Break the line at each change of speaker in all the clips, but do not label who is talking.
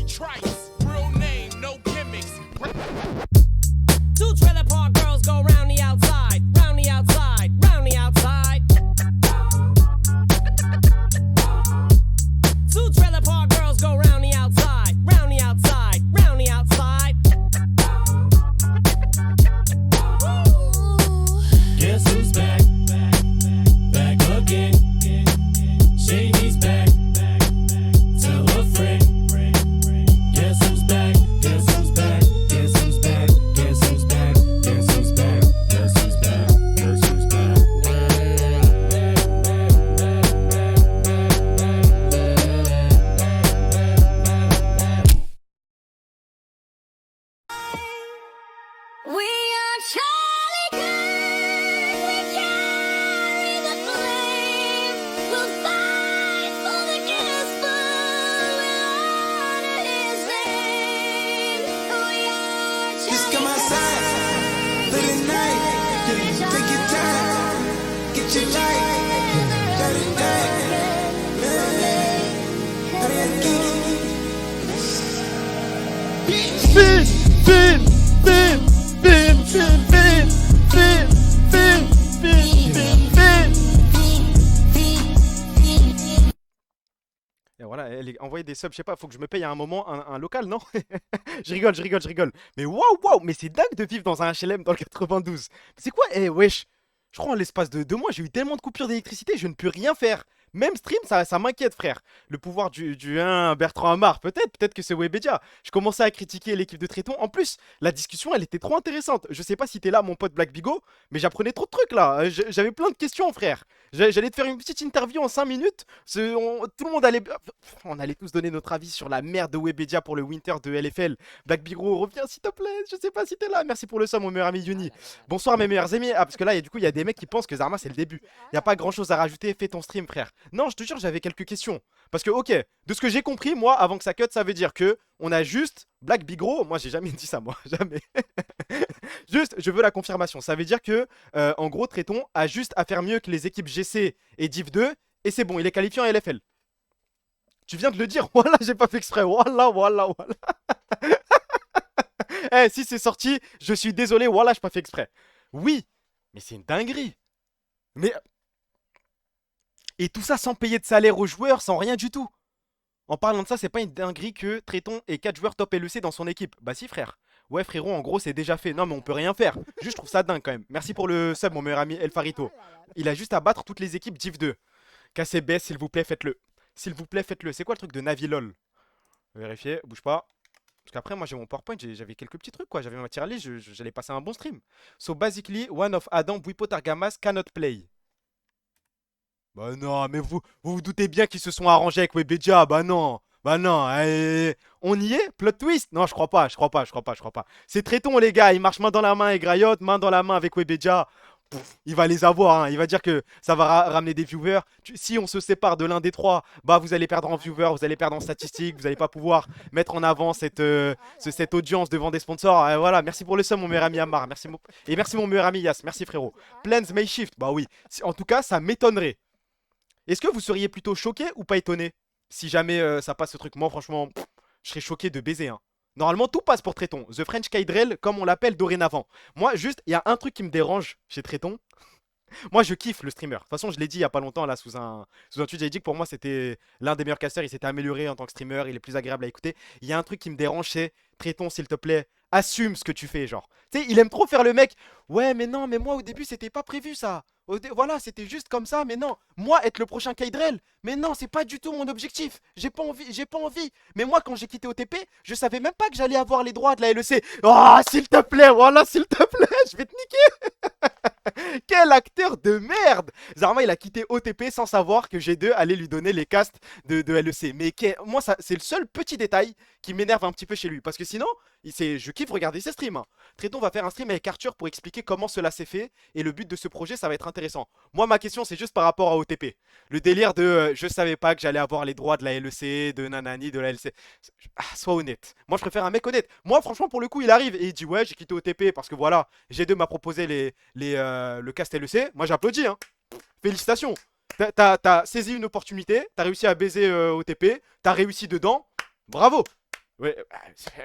trice. Real name, no gimmicks.
Two trailer park girls go round the outside, round the outside, round the outside. Two trailer park girls go round the outside, round the outside, round the outside.
Guess who's back? Back again. Shady's back. Tell a friend. Guess who's back? Guess who's back? Guess who's back? Guess who's back? Guess who's back? Guess who's back? Guess who's back?
We are Charlie Kirk. We carry the flame. We'll fight for the Guinness Book. We'll honor his name. We are
Just
Charlie
come outside for the night. Take your time, get your light, let it
Et voilà, envoyer des subs, je sais pas, faut que je me paye à un moment un local, non? Je rigole, je rigole, je rigole. Mais waouh, mais c'est dingue de vivre dans un HLM dans le 92. C'est quoi? Eh wesh, je crois en l'espace de 2 mois, j'ai eu tellement de coupures d'électricité, je ne peux rien faire. Même stream, ça m'inquiète, frère. Le pouvoir du 1 Bertrand Amar, peut-être que c'est Webedia. Je commençais à critiquer l'équipe de Tréton. En plus, la discussion, elle était trop intéressante. Je sais pas si t'es là, mon pote Black Bigo, mais j'apprenais trop de trucs là. J'avais plein de questions, frère. J'allais te faire une petite interview en 5 minutes. Tout le monde allait. On allait tous donner notre avis sur la merde de Webedia pour le Winter de LFL. Black Bigo, reviens s'il te plaît. Je sais pas si t'es là. Merci pour le somme, mon meilleur ami Yuni. Bonsoir, mes meilleurs amis. Ah, parce que là, du coup, il y a des mecs qui pensent que Zarma, c'est le début. Y a pas grand chose à rajouter. Fais ton stream, frère. Non, je te jure, j'avais quelques questions. Parce que, ok, de ce que j'ai compris, moi, avant que ça cut, ça veut dire que on a juste Black Bigro. Moi, j'ai jamais dit ça, moi, jamais. Juste, je veux la confirmation. Ça veut dire que, en gros, Tréton a juste à faire mieux que les équipes GC et Div 2. Et c'est bon, il est qualifié en LFL. Tu viens de le dire. Voilà, j'ai pas fait exprès. Voilà. Eh, si c'est sorti, je suis désolé. Voilà, j'ai pas fait exprès. Oui, mais c'est une dinguerie. Mais. Et tout ça sans payer de salaire aux joueurs, sans rien du tout. En parlant de ça, c'est pas une dinguerie que Tréton ait 4 joueurs top LEC dans son équipe. Bah si, frère. Ouais, frérot, en gros, c'est déjà fait. Non, mais on peut rien faire. Juste, je trouve ça dingue quand même. Merci pour le sub, mon meilleur ami El Farito. Il a juste à battre toutes les équipes Div 2. KCBS, s'il vous plaît, faites-le. S'il vous plaît, faites-le. C'est quoi le truc de Navilol? Vérifier, bouge pas. Parce qu'après, moi, j'ai mon PowerPoint, j'avais quelques petits trucs, quoi. J'avais ma tier list, j'allais passer un bon stream. So, basically, one of Adam Bwipo Targamas cannot play. Bah non, mais vous doutez bien qu'ils se sont arrangés avec Webedia. Bah non, on y est? Plot twist? Non, je crois pas. C'est Tréton, les gars. Il marche main dans la main avec Riot, main dans la main avec Webedia. Il va les avoir, hein. Il va dire que ça va ramener des viewers. Si on se sépare de l'un des trois, bah vous allez perdre en viewers, vous allez perdre en statistiques, vous n'allez pas pouvoir mettre en avant cette audience devant des sponsors. Voilà, merci pour le sum, mon meilleur ami Amar. Et merci mon meilleur ami Yas, merci frérot. Plans may shift, bah oui. En tout cas, ça m'étonnerait. Est-ce que vous seriez plutôt choqué ou pas étonné si jamais ça passe ce truc? Moi, franchement, je serais choqué de baiser, hein. Normalement, tout passe pour Tréton. The French Kydrel, comme on l'appelle dorénavant. Moi, juste, il y a un truc qui me dérange chez Tréton. Moi, je kiffe le streamer. De toute façon, je l'ai dit il y a pas longtemps, là, sous un tweet. J'ai dit que pour moi, c'était l'un des meilleurs casters. Il s'était amélioré en tant que streamer. Il est plus agréable à écouter. Il y a un truc qui me dérange, c'est Tréton, s'il te plaît, assume ce que tu fais, genre. Tu sais, il aime trop faire le mec. Ouais, mais non, mais moi, au début, c'était pas prévu, ça. Voilà, c'était juste comme ça, mais non. Moi, être le prochain Kydrel, mais non, c'est pas du tout mon objectif. J'ai pas envie. Mais moi, quand j'ai quitté OTP, je savais même pas que j'allais avoir les droits de la LEC. Oh, s'il te plaît, voilà, s'il te plaît, je vais te niquer. Quel acteur de merde. Zarma, il a quitté OTP sans savoir que G2 allait lui donner les castes de LEC. Mais moi, c'est le seul petit détail qui m'énerve un petit peu chez lui. Parce que sinon, je kiffe regarder ses streams, hein. Tréton va faire un stream avec Arthur pour expliquer comment cela s'est fait. Et le but de ce projet, ça va être intéressant. Moi, ma question, c'est juste par rapport à OTP. Le délire de je savais pas que j'allais avoir les droits de la LEC, de nanani, de la LC. Sois honnête. Moi, je préfère un mec honnête. Moi, franchement, pour le coup, il arrive et il dit ouais, j'ai quitté OTP parce que voilà, G2 m'a proposé le cast LEC. Moi, j'applaudis, hein. Félicitations. T'as saisi une opportunité, t'as réussi à baiser OTP, t'as réussi dedans. Bravo. Ouais,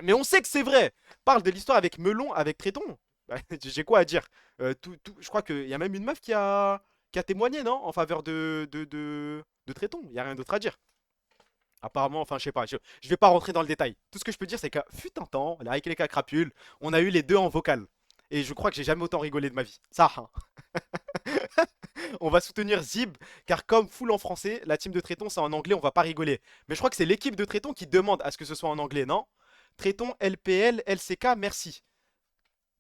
mais on sait que c'est vrai. Parle de l'histoire avec Melon, avec Tréton. Bah, j'ai quoi à dire? Je crois qu'il y a même une meuf qui a témoigné, non? En faveur de Tréton. Il y a rien d'autre à dire. Apparemment, enfin, je sais pas. Je vais pas rentrer dans le détail. Tout ce que je peux dire, c'est qu'à fut un temps, là, avec les crapules, on a eu les deux en vocal. Et je crois que j'ai jamais autant rigolé de ma vie. Ça, hein. On va soutenir Zib, car comme full en français, la team de Tréton c'est en anglais, on va pas rigoler. Mais je crois que c'est l'équipe de Tréton qui demande à ce que ce soit en anglais, non? Tréton, LPL, LCK, merci.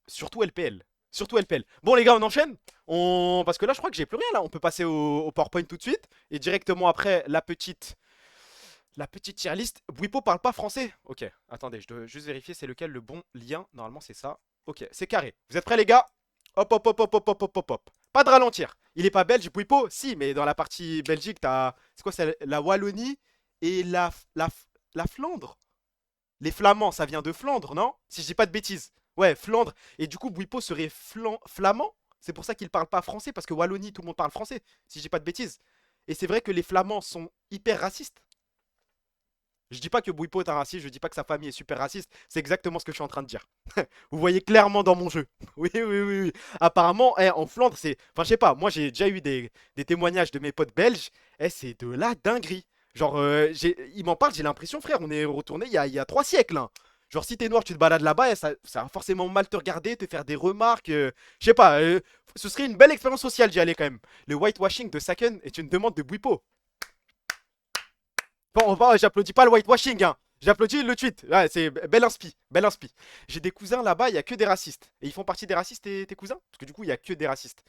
Surtout LPL. Surtout LPL. Bon les gars, on enchaîne. Parce que là, je crois que j'ai plus rien là. On peut passer au PowerPoint tout de suite. Et directement après, la petite tier list. Bwipo parle pas français. Ok, attendez, je dois juste vérifier c'est lequel le bon lien. Normalement, c'est ça. Ok, c'est carré. Vous êtes prêts les gars? Hop, hop, hop, hop, hop, hop, hop, hop, hop. Pas de ralentir. Il est pas belge, Bwipo? Si, mais dans la partie Belgique, t'as... C'est quoi, c'est la Wallonie et la Flandre? Les Flamands, ça vient de Flandre, non? Si je dis pas de bêtises. Ouais, Flandre. Et du coup, Bwipo serait flamand? C'est pour ça qu'il parle pas français, parce que Wallonie, tout le monde parle français, si je dis pas de bêtises. Et c'est vrai que les Flamands sont hyper racistes. Je dis pas que Bwipo est un raciste, je dis pas que sa famille est super raciste, c'est exactement ce que je suis en train de dire. Vous voyez clairement dans mon jeu. Oui, oui, oui, oui. Apparemment, en Flandre, c'est... Enfin, je sais pas, moi j'ai déjà eu des témoignages de mes potes belges, c'est de la dinguerie. Genre, ils m'en parlent, j'ai l'impression, frère, on est retourné il y a 3 siècles, hein. Genre, si t'es noir, tu te balades là-bas, ça va forcément mal te regarder, te faire des remarques. Je sais pas, ce serait une belle expérience sociale d'y aller quand même. Le whitewashing de Saken est une demande de Bwipo. Bon, j'applaudis pas le whitewashing, hein. J'applaudis le tweet. Ouais, c'est bel inspi, bel inspi. J'ai des cousins là-bas, il y a que des racistes. Et ils font partie des racistes, tes cousins? Parce que du coup, il y a que des racistes.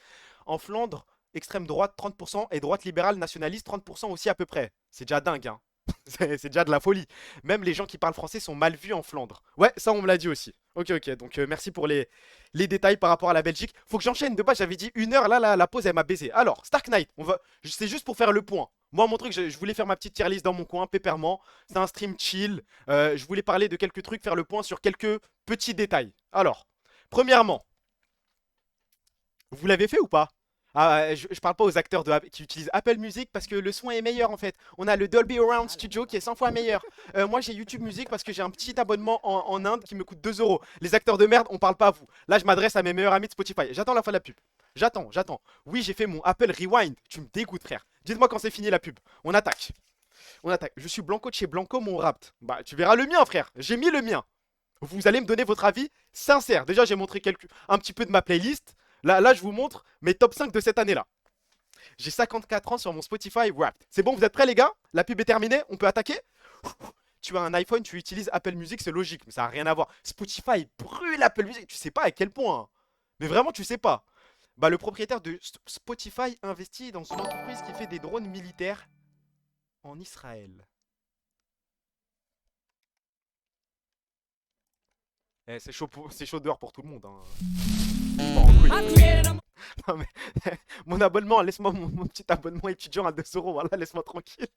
En Flandre, extrême droite 30% et droite libérale nationaliste 30% aussi à peu près. C'est déjà dingue, hein. C'est déjà de la folie. Même les gens qui parlent français sont mal vus en Flandre. Ouais, ça on me l'a dit aussi. Ok, ok. Donc merci pour les détails par rapport à la Belgique. Faut que j'enchaîne. De base, j'avais dit 1 heure. Là, la pause, elle m'a baisé. Alors, Stark Knight, c'est juste pour faire le point. Moi, montrer que je voulais faire ma petite tier list dans mon coin, pépèrement. C'est un stream chill. Je voulais parler de quelques trucs, faire le point sur quelques petits détails. Alors, premièrement, vous l'avez fait ou pas? Je parle pas aux acteurs qui utilisent Apple Music parce que le son est meilleur en fait. On a le Dolby Around Studio qui est 100 fois meilleur. Moi j'ai YouTube Music parce que j'ai un petit abonnement en Inde qui me coûte 2 euros. Les acteurs de merde, on parle pas à vous. Là je m'adresse à mes meilleurs amis de Spotify. J'attends la fin de la pub. J'attends. Oui, j'ai fait mon Apple Rewind. Tu me dégoûtes frère. Dites-moi quand c'est fini la pub. On attaque. Je suis Blanco de chez Blanco, mon Rapt. Bah tu verras le mien frère. J'ai mis le mien. Vous allez me donner votre avis sincère. Déjà j'ai montré un petit peu de ma playlist. Là, je vous montre mes top 5 de cette année-là. J'ai 54 ans sur mon Spotify Wrapped. C'est bon, vous êtes prêts, les gars? La pub est terminée, on peut attaquer? Tu as un iPhone, tu utilises Apple Music, c'est logique, mais ça n'a rien à voir. Spotify brûle Apple Music, tu sais pas à quel point, hein. Mais vraiment, tu sais pas. Bah, le propriétaire de Spotify investit dans une entreprise qui fait des drones militaires en Israël. C'est chaud dehors pour tout le monde, hein. Non mais, mon abonnement, laisse-moi mon petit abonnement étudiant à 2 euros, voilà, laisse-moi tranquille.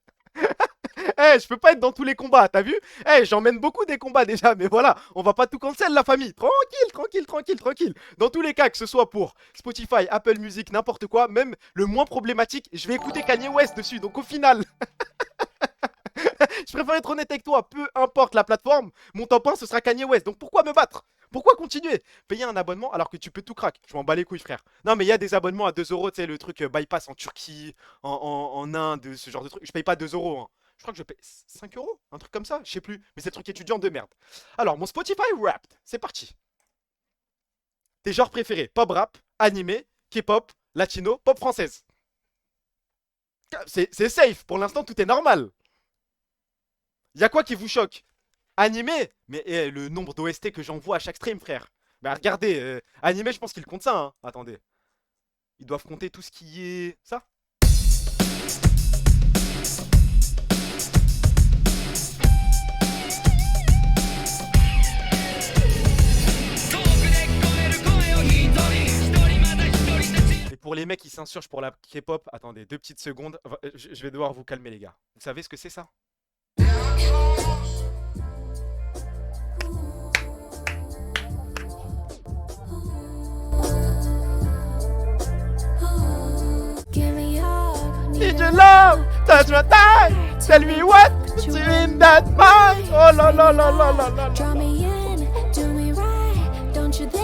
Je peux pas être dans tous les combats, t'as vu? J'emmène beaucoup des combats déjà, mais voilà, on va pas tout cancel la famille. Tranquille. Dans tous les cas, que ce soit pour Spotify, Apple Music, n'importe quoi, même le moins problématique, je vais écouter Kanye West dessus, donc au final... Je préfère être honnête avec toi, peu importe la plateforme, mon top 1 ce sera Kanye West, donc pourquoi me battre? Pourquoi continuer? Payer un abonnement alors que tu peux tout crack. Je m'en bats les couilles frère. Non mais il y a des abonnements à 2 euros, tu sais le truc bypass en Turquie, en Inde, ce genre de truc. Je paye pas 2 euros, hein. Je crois que je paye 5 euros, un truc comme ça, je sais plus. Mais c'est le truc étudiant de merde. Alors mon Spotify Wrapped, c'est parti. Tes genres préférés, pop rap, animé, K-pop, latino, pop française. C'est safe, pour l'instant tout est normal. Y'a quoi qui vous choque? Animé? Mais le nombre d'OST que j'envoie à chaque stream, frère. Bah regardez, animé, je pense qu'ils comptent ça, hein. Attendez. Ils doivent compter tout ce qui est... ça? Et pour les mecs qui s'insurgent pour la K-pop, attendez, 2 petites secondes. Je vais devoir vous calmer, les gars. Vous savez ce que c'est ça? need your love, touch my thigh, tell me what's in that mind. Oh là là là là là là
Draw
là.
me in, do me right. Don't you dare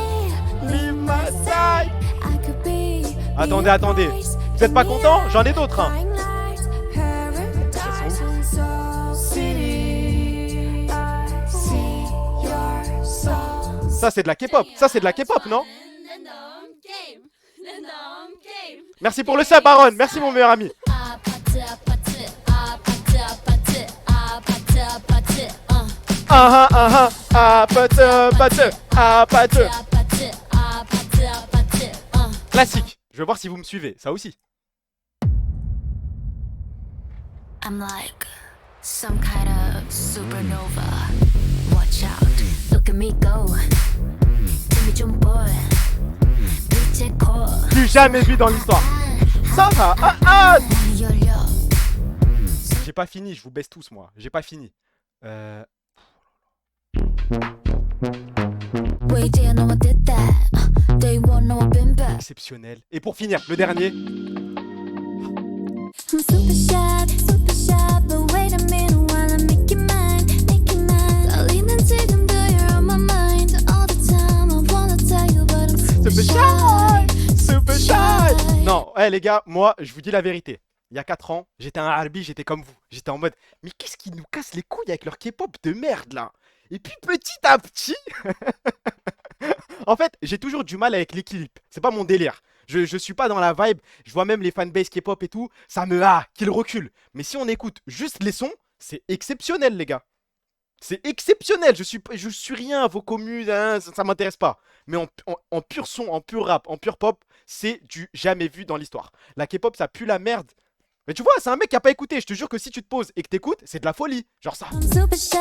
Leave my side.
I could be
Attendez,
your
attendez.
price.
Vous êtes pas content? J'en ai d'autres, hein.
Flying lights, paradise on Soul City. I see your soul.
Ça c'est de la K-pop. Ça c'est de la K-pop, non? Merci pour le sub, Aaron. Merci mon meilleur ami. Classique. Je veux voir si vous me suivez. Ça aussi.
I'm like some kind of supernova. Watch out, look at me go. Timmy Jump Boy. DJ Core.
Plus jamais vu dans l'histoire. Ça va. J'ai pas fini. Je vous baisse tous, moi. J'ai pas fini.
Wait, do you know I did that? Day one, no, I've been back.
Exceptionnel. Et pour finir, le dernier.
I'm super shy, but wait a minute while I make you mine, make you mine. Darling, and take them, you're on my mind all the time. I wanna tell you, but I'm super shy,
Super shy. Non, les gars, moi, je vous dis la vérité. Il y a 4 ans, j'étais un Arbi, j'étais comme vous. J'étais en mode, mais qu'est-ce qui nous casse les couilles avec leur K-pop de merde là? Et puis petit à petit, en fait, j'ai toujours du mal avec les clips. C'est pas mon délire. Je suis pas dans la vibe. Je vois même les fanbase K-pop et tout. Ça me qu'ils reculent. Mais si on écoute juste les sons, c'est exceptionnel, les gars. C'est exceptionnel. Je suis rien à vos communes. Hein, ça m'intéresse pas. Mais en pur son, en pur rap, en pur pop, c'est du jamais vu dans l'histoire. La K-pop, ça pue la merde. Mais tu vois, c'est un mec qui a pas écouté. Je te jure que si tu te poses et que t'écoutes, c'est de la folie. Genre ça.
I'm super shy,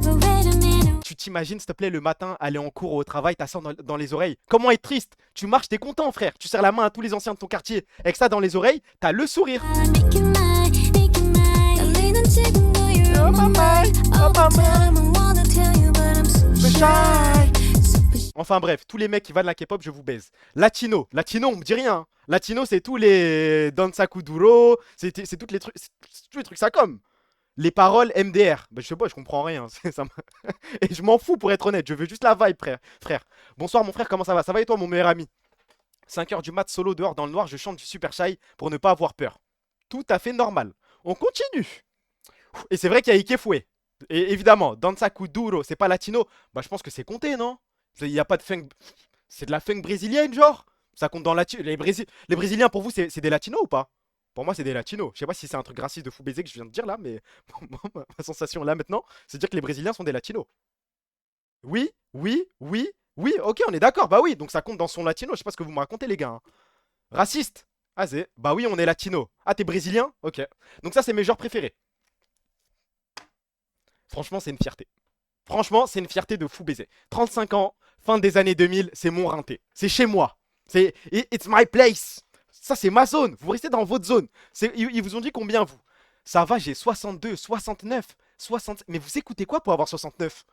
but wait a minute.
Tu t'imagines, s'il te plaît, le matin, aller en cours ou au travail, t'as ça dans les oreilles. Comment être triste? Tu marches, t'es content, frère. Tu serres la main à tous les anciens de ton quartier. Avec ça dans les oreilles, t'as le sourire.
Make you mine, make you mine. Darling, and take them, you're on my mind all the time. I wanna tell you, but I'm super shy.
Enfin bref, tous les mecs qui valent la K-pop, je vous baise. Latino, on me dit rien. Hein. Latino, c'est tous les Danza Kuduro, c'est tous les trucs ça comme. Les paroles MDR. Bah, je sais pas, je comprends rien. Et je m'en fous pour être honnête. Je veux juste la vibe, frère. Bonsoir mon frère, comment ça va? Ça va et toi mon meilleur ami? 5h du mat, solo dehors dans le noir, je chante du super shy pour ne pas avoir peur. Tout à fait normal. On continue. Et c'est vrai qu'il y a Ikefoué. Et évidemment, Danza Kuduro, c'est pas latino. Bah je pense que c'est compté, non? Il n'y a pas de funk. C'est de la funk brésilienne, genre? Ça compte dans latino. Les Brésiliens, pour vous, c'est des latinos ou pas? Pour moi, c'est des latinos. Je sais pas si c'est un truc raciste de fou baiser que je viens de dire là, mais ma sensation là maintenant, c'est de dire que les Brésiliens sont des latinos. Oui, ok, on est d'accord. Bah oui, donc ça compte dans son latino. Je sais pas ce que vous me racontez, les gars. Hein. Raciste? Ah, bah oui, on est latino. Ah, t'es brésilien? Ok. Donc ça, c'est mes genres préférés. Franchement, c'est une fierté. Franchement, c'est une fierté de fou baiser. 35 ans, fin des années 2000, c'est mon rinté. C'est chez moi. C'est it's my place. Ça, c'est ma zone. Vous restez dans votre zone. Ils vous ont dit combien, vous? Ça va, j'ai 62, 69, 60... Mais vous écoutez quoi pour avoir 69?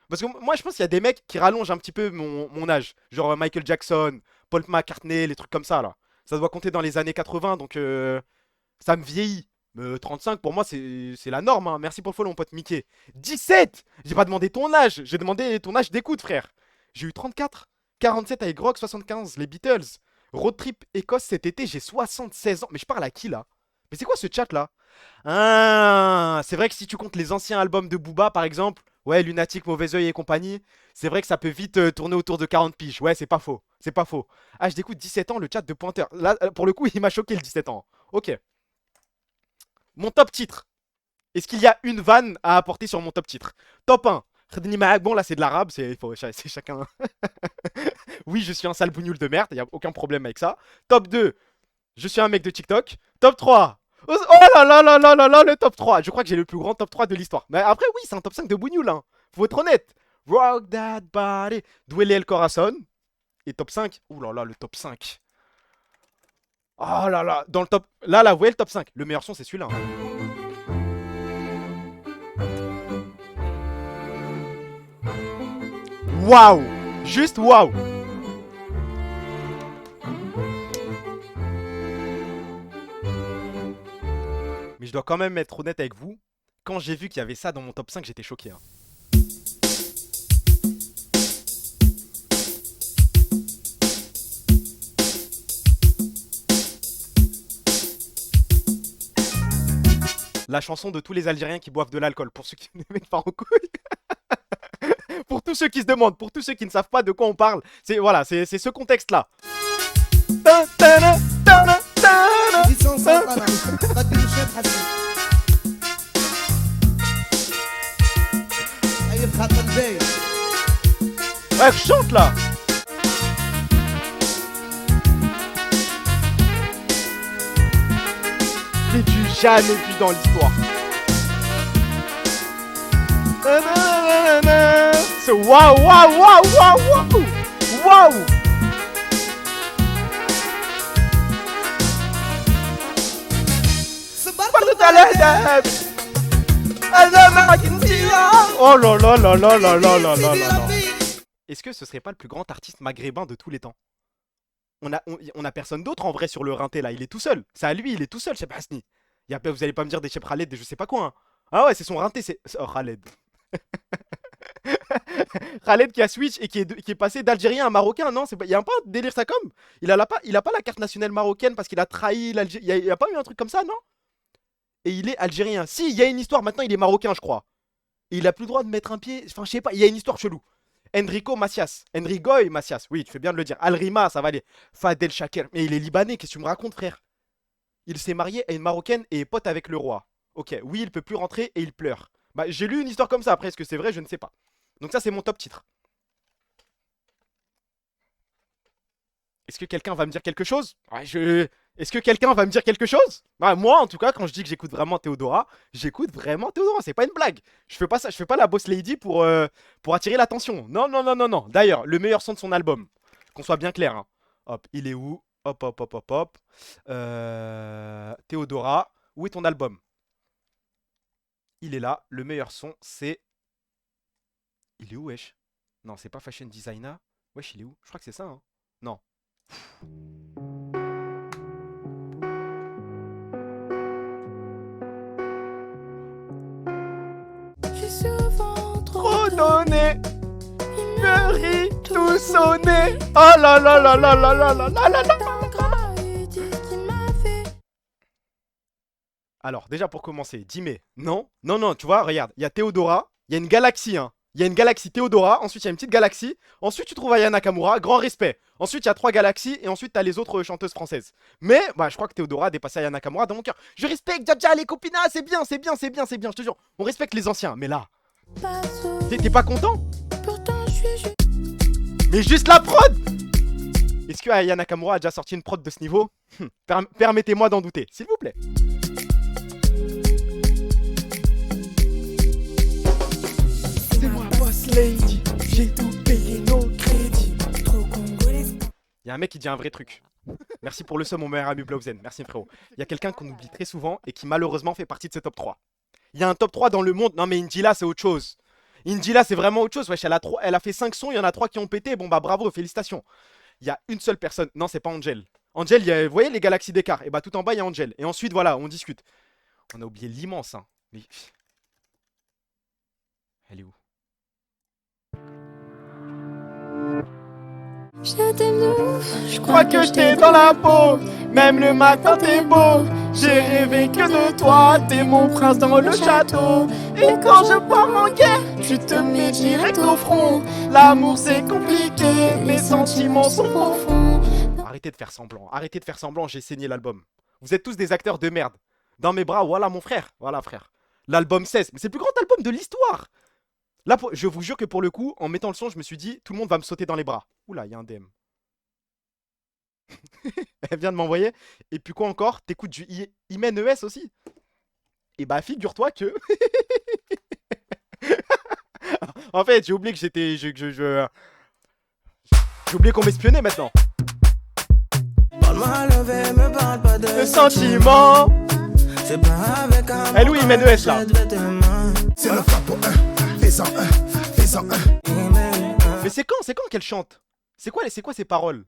Parce que moi, je pense qu'il y a des mecs qui rallongent un petit peu mon âge. Genre Michael Jackson, Paul McCartney, les trucs comme ça, là. Ça doit compter dans les années 80, donc ça me vieillit. 35, pour moi, c'est la norme. Hein. Merci pour le follow, mon pote Mickey. 17! J'ai pas demandé ton âge. J'ai demandé ton âge d'écoute, frère. J'ai eu 34. 47 avec Rock, 75, les Beatles. Road trip Écosse cet été, j'ai 76 ans. Mais je parle à qui, là? Mais c'est quoi ce chat, là? Ah, c'est vrai que si tu comptes les anciens albums de Booba, par exemple, ouais, Lunatic, Mauvais Oeil et compagnie, c'est vrai que ça peut vite tourner autour de 40 piges. Ouais, c'est pas faux. C'est pas faux. Ah, je d'écoute 17 ans, le chat de Pointeur. Là, pour le coup, il m'a choqué, le 17 ans. Ok. Mon top titre. Est-ce qu'il y a une vanne à apporter sur mon top titre? Top 1. Bon, là, c'est de l'arabe, c'est chacun. Oui, je suis un sale bougnoul de merde, il n'y a aucun problème avec ça. Top 2. Je suis un mec de TikTok. Top 3. Oh là là là là là là, le top 3. Je crois que j'ai le plus grand top 3 de l'histoire. Mais après, oui, c'est un top 5 de bougnoul, hein. Faut être honnête. Rock that body. Duele el corazon. Et top 5. Ouh là là, le top 5. Oh là là, dans le top... Là, vous voyez le top 5. Le meilleur son, c'est celui-là. Hein. Waouh! Juste waouh! Mais je dois quand même être honnête avec vous. Quand j'ai vu qu'il y avait ça dans mon top 5, j'étais choqué. Hein. La chanson de tous les Algériens qui boivent de l'alcool. Pour ceux qui ne mettent pas en couille. Pour tous ceux qui se demandent, pour tous ceux qui ne savent pas de quoi on parle. C'est voilà, c'est ce contexte-là. Ouais, chante là. Mais du jamais vu dans l'histoire. C'est waouh, waouh, waouh, waouh, waouh, waouh. Oh là là là là là là là là là. Est-ce que ce serait pas le plus grand artiste maghrébin de tous les temps? On a personne d'autre en vrai sur le rinté là, il est tout seul. C'est à lui, il est tout seul, Cheb Hasni. Vous allez pas me dire des Cheb Khaled, des je sais pas quoi. Hein. Ah ouais, c'est son rinté, c'est. Oh, Khaled. Khaled qui a switch et qui est passé d'Algérien à Marocain, non? Il y a pas un délire ça comme? Il a pas la carte nationale marocaine parce qu'il a trahi l'Algérie. Il y a pas eu un truc comme ça, non? Et il est algérien. Si, il y a une histoire, maintenant il est marocain, je crois. Et il a plus le droit de mettre un pied. Enfin, je sais pas, il y a une histoire chelou. Enrico Macias. Enrico Macias. Oui, tu fais bien de le dire. Alrima, ça va aller. Fadel Shaker. Mais il est libanais, qu'est-ce que tu me racontes, frère? Il s'est marié à une marocaine et est pote avec le roi. Ok, oui, il peut plus rentrer et il pleure. Bah, j'ai lu une histoire comme ça. Après, est-ce que c'est vrai? Je ne sais pas. Donc, ça, c'est mon top titre. Est-ce que quelqu'un va me dire quelque chose? Ouais, Est-ce que quelqu'un va me dire quelque chose? Bah, moi, en tout cas, quand je dis que j'écoute vraiment Théodora, j'écoute vraiment Théodora. C'est pas une blague. Je fais pas ça. Je fais pas la boss lady pour attirer l'attention. Non, non, non, non, non. D'ailleurs, le meilleur son de son album. Qu'on soit bien clair. Hein. Hop, il est où? Hop, hop, hop, hop, hop. Théodora, où est ton album? Il est là. Le meilleur son, c'est... Il est où, wesh? Non, c'est pas Fashion Designer. Wesh, il est où? Je crois que c'est ça, hein. Non.
J'ai souvent
Trop donné, me rit tout sonné. Oh là là là là là là là là là là. Alors, déjà pour commencer, Dimé, non, non, non, tu vois, regarde, il y a Théodora, il y a une galaxie, hein. Il y a une galaxie Théodora, ensuite il y a une petite galaxie, ensuite tu trouves Aya Nakamura, grand respect. Ensuite il y a 3 galaxies et ensuite t'as les autres chanteuses françaises. Mais, bah je crois que Théodora a dépassé Aya Nakamura dans mon cœur. Je respecte Dja les copinas, c'est bien, c'est bien, c'est bien, c'est bien, je te jure. On respecte les anciens, mais là... T'es pas content? Mais juste la prod! Est-ce que Aya Nakamura a déjà sorti une prod de ce niveau? Permettez-moi d'en douter, s'il vous plaît. C'est moi, boss lady, j'ai tout payé nos crédits. Il y a un mec qui dit un vrai truc. Merci pour le seum, mon meilleur ami Blauzen. Merci frérot. Il y a quelqu'un qu'on oublie très souvent et qui malheureusement fait partie de ce top 3. Il y a un top 3 dans le monde. Non mais Indila c'est autre chose. Indila c'est vraiment autre chose. Wesh, elle a fait 5 sons, il y en a 3 qui ont pété. Bon bah bravo, félicitations. Il y a une seule personne. Non, c'est pas Angel. Angel, vous voyez les galaxies d'écart? Et bah tout en bas il y a Angel. Et ensuite voilà, on discute. On a oublié l'immense. Hein. Mais... Elle est où?
Je t'aime de ouf,
Je crois que j'étais dans la peau. Même le matin t'es beau. J'ai rêvé que de toi. T'es mon prince dans le château. Et quand je pars en guerre, tu te mets direct au front. L'amour c'est compliqué, les sentiments sont profonds. Arrêtez de faire semblant, arrêtez de faire semblant, j'ai saigné l'album. Vous êtes tous des acteurs de merde. Dans mes bras, voilà mon frère. Voilà frère. L'album 16, mais c'est le plus grand album de l'histoire. Là, je vous jure que pour le coup, en mettant le son, je me suis dit, tout le monde va me sauter dans les bras. Oula, il y a un DM. Elle vient de m'envoyer. Et puis quoi encore? T'écoutes du Imen ES aussi? Et bah, figure-toi que... En fait, j'ai oublié que j'étais... J'ai oublié qu'on m'espionnait maintenant. Le sentiment. Elle où Imen ES là?
C'est la frappe pour fais-en fais-en
Mais c'est quand qu'elle chante? C'est quoi ces paroles?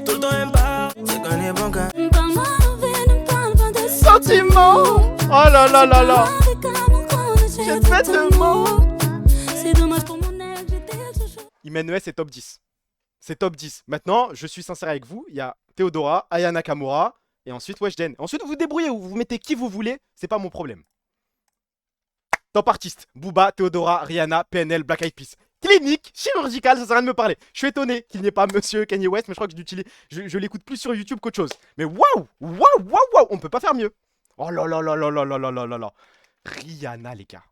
Tout le temps elle parle, c'est qu'on est bon quand
Sentiment. Oh là là là.
J'ai
fait de mots.
C'est dommage pour mon ex, j'étais toujours.
Imen ES c'est top 10. C'est top 10. Maintenant, je suis sincère avec vous. Il y a Théodora, Aya Nakamura et ensuite Weshden. Ensuite, vous vous débrouillez, vous mettez qui vous voulez. C'est pas mon problème. Top artiste. Booba, Théodora, Rihanna, PNL, Black Eyed Peas. Clinique, chirurgicale, ça sert à rien de me parler. Je suis étonné qu'il n'y ait pas Monsieur Kanye West, mais je crois que je l'écoute plus sur YouTube qu'autre chose. Mais waouh, on peut pas faire mieux. Oh là là là là là là là là là là. Rihanna, les gars.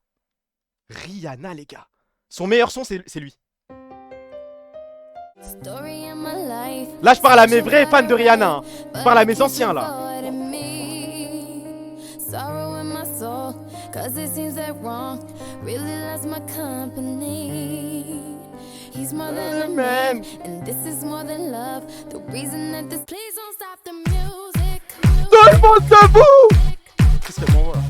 Rihanna, les gars. Son meilleur son, c'est lui. Là, je parle à mes vrais fans de Rihanna. Hein. Je parle à mes anciens, là.
Cause it seems that wrong really loves my company. He's more than a man, and this is more than love. The reason that this. Please don't stop the music.
Tout le monde debout. Qu'est-ce qu'elle m'envoie là?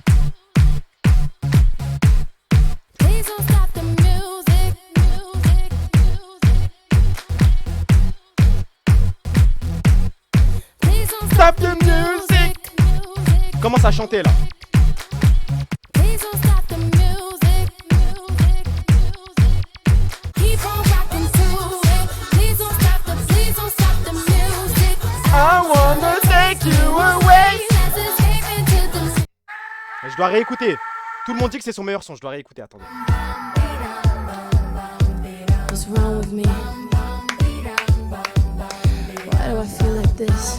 Please don't stop the music. Please don't
Stop the music. Commence à chanter là.
Please don't stop the music. Keep on rocking to it. Please don't stop the music.
I wanna take you away. Je dois réécouter. Tout le monde dit que c'est son meilleur son. Je dois réécouter. Attendez.
What's wrong with me? Why do I feel like this?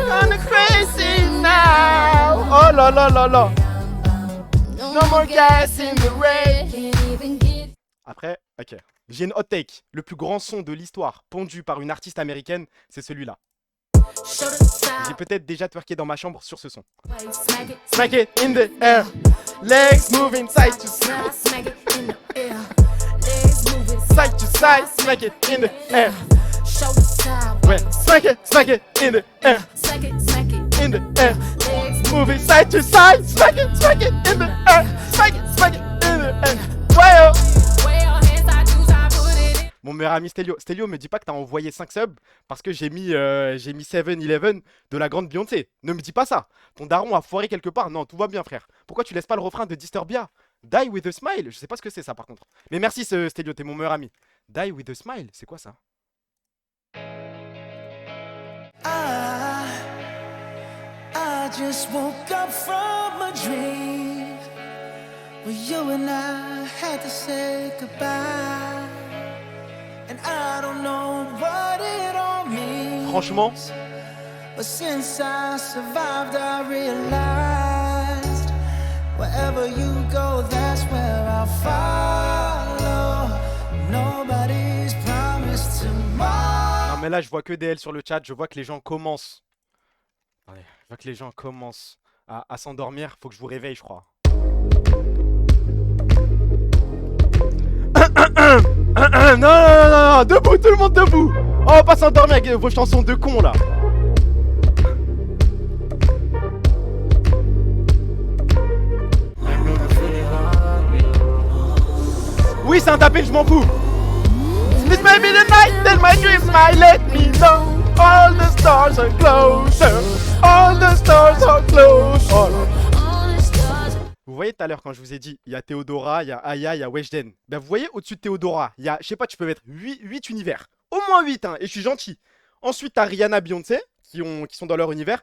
I'm crazy now. Oh là là là là. No more gas in the rain. Après, ok. J'ai une hot take. Le plus grand son de l'histoire, pondu par une artiste américaine, c'est celui-là. J'ai peut-être déjà twerké dans ma chambre sur ce son. Smack it in the air. Legs moving side to side. Side to side. Smack it in the air. Ouais. Smack it in the air. In the air. Moving side to side. Smack it in the air. Smack it in the air. Ouais, oh. Mon meilleur ami Stelio. Stelio, me dis pas que t'as envoyé 5 subs parce que j'ai mis 7-11 de la grande Beyoncé. Ne me dis pas ça. Ton daron a foiré quelque part. Non, tout va bien, frère. Pourquoi tu laisses pas le refrain de Disturbia? Die with a smile. Je sais pas ce que c'est ça par contre. Mais merci Stelio, t'es mon meilleur ami. Die with a smile, c'est quoi ça?
I just woke up from a dream where you and I had to say goodbye. And I don't know what it all means.
Franchement,
But since I survived, I realized wherever you go, that's where I'll follow. Nobody's promised tomorrow.
non mais là je vois que DL sur le chat, je vois que les gens commencent. Attendez, je vois que les gens commencent à s'endormir, faut que je vous réveille je crois. Non, debout, tout le monde debout. On va pas s'endormir avec vos chansons de cons là. Oui, c'est un tapis, je m'en fous. This may be the night that my dreams might let me know. All the stars are closer. All the stars are closer. Vous voyez tout à l'heure quand je vous ai dit, il y a Théodora, il y a Aya, il y a Weshden. Ben vous voyez au-dessus de Théodora, il y a, je sais pas, tu peux mettre 8 univers. Au moins 8, hein, et je suis gentil. Ensuite, t'as Rihanna, Beyoncé, qui sont dans leur univers.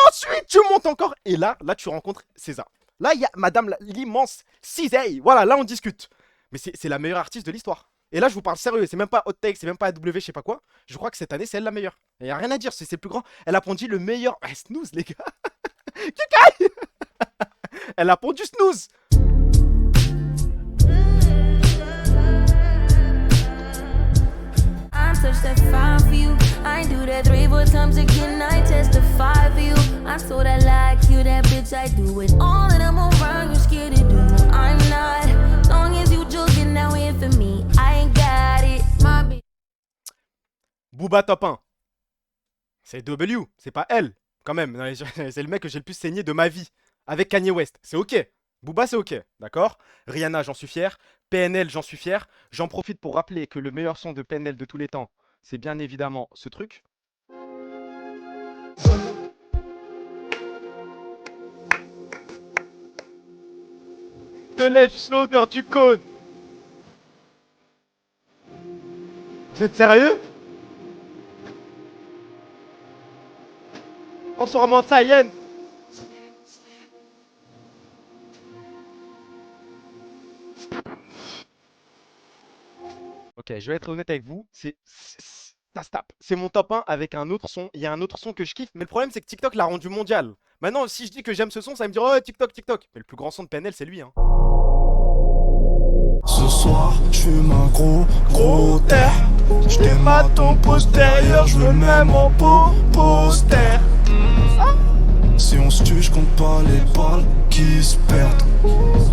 Ensuite, tu montes encore. Et là tu rencontres César. Là, il y a madame l'immense Cizay. Voilà, là on discute. Mais c'est la meilleure artiste de l'histoire. Et là, je vous parle sérieux, c'est même pas Hot Take, c'est même pas AW, je sais pas quoi. Je crois que cette année, c'est elle la meilleure. Il y a rien à dire, c'est le plus grand. Elle a pondu le meilleur. Ah, snooze, les gars. Kikaï. Elle a pondu snooze.
I touched that fire for you. I do that 3-4 times again. I testify for you. I told I like you, that bitch. I do it all of them around. You scared to do. I'm not. Long as you joking now in for me. I ain't got it. My bitch.
Booba top 1. C'est W, c'est pas elle. Quand même, c'est le mec que j'ai le plus saigné de ma vie. Avec Kanye West, c'est ok. Booba, c'est ok, d'accord. Rihanna, j'en suis fier. PNL, j'en suis fier. J'en profite pour rappeler que le meilleur son de PNL de tous les temps, c'est bien évidemment ce truc. te lèche l'odeur du cône. Vous êtes sérieux? Transforme en Saiyan. Ok, je vais être honnête avec vous, ça se tape. C'est mon top 1 avec un autre son. Il y a un autre son que je kiffe, mais le problème c'est que TikTok l'a rendu mondial. Maintenant, si je dis que j'aime ce son, ça va me dire oh TikTok, TikTok. Mais le plus grand son de PNL, c'est lui, hein.
Ce soir, je fume un gros terre. Je démate ton postérieur, je veux même en poster. Si on se tue, je compte pas les balles qui se perdent.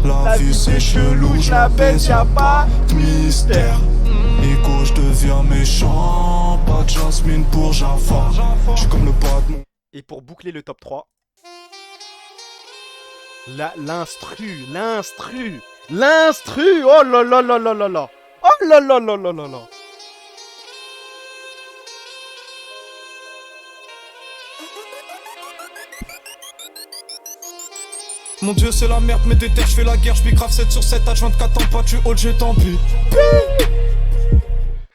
La vie c'est chelou, je la baisse, y'a pas de mystère. Nico, je deviens méchant, pas de Jasmine pour Jafar. Je suis comme le pas de mon.
Et pour boucler le top 3, l'instru, oh là là là là là là, oh là là là là là là.
Mon dieu c'est la merde, mais déter, je fais la guerre, je suis grave 7 sur 7 H24 ans, pas tu hold, j'ai tant pis.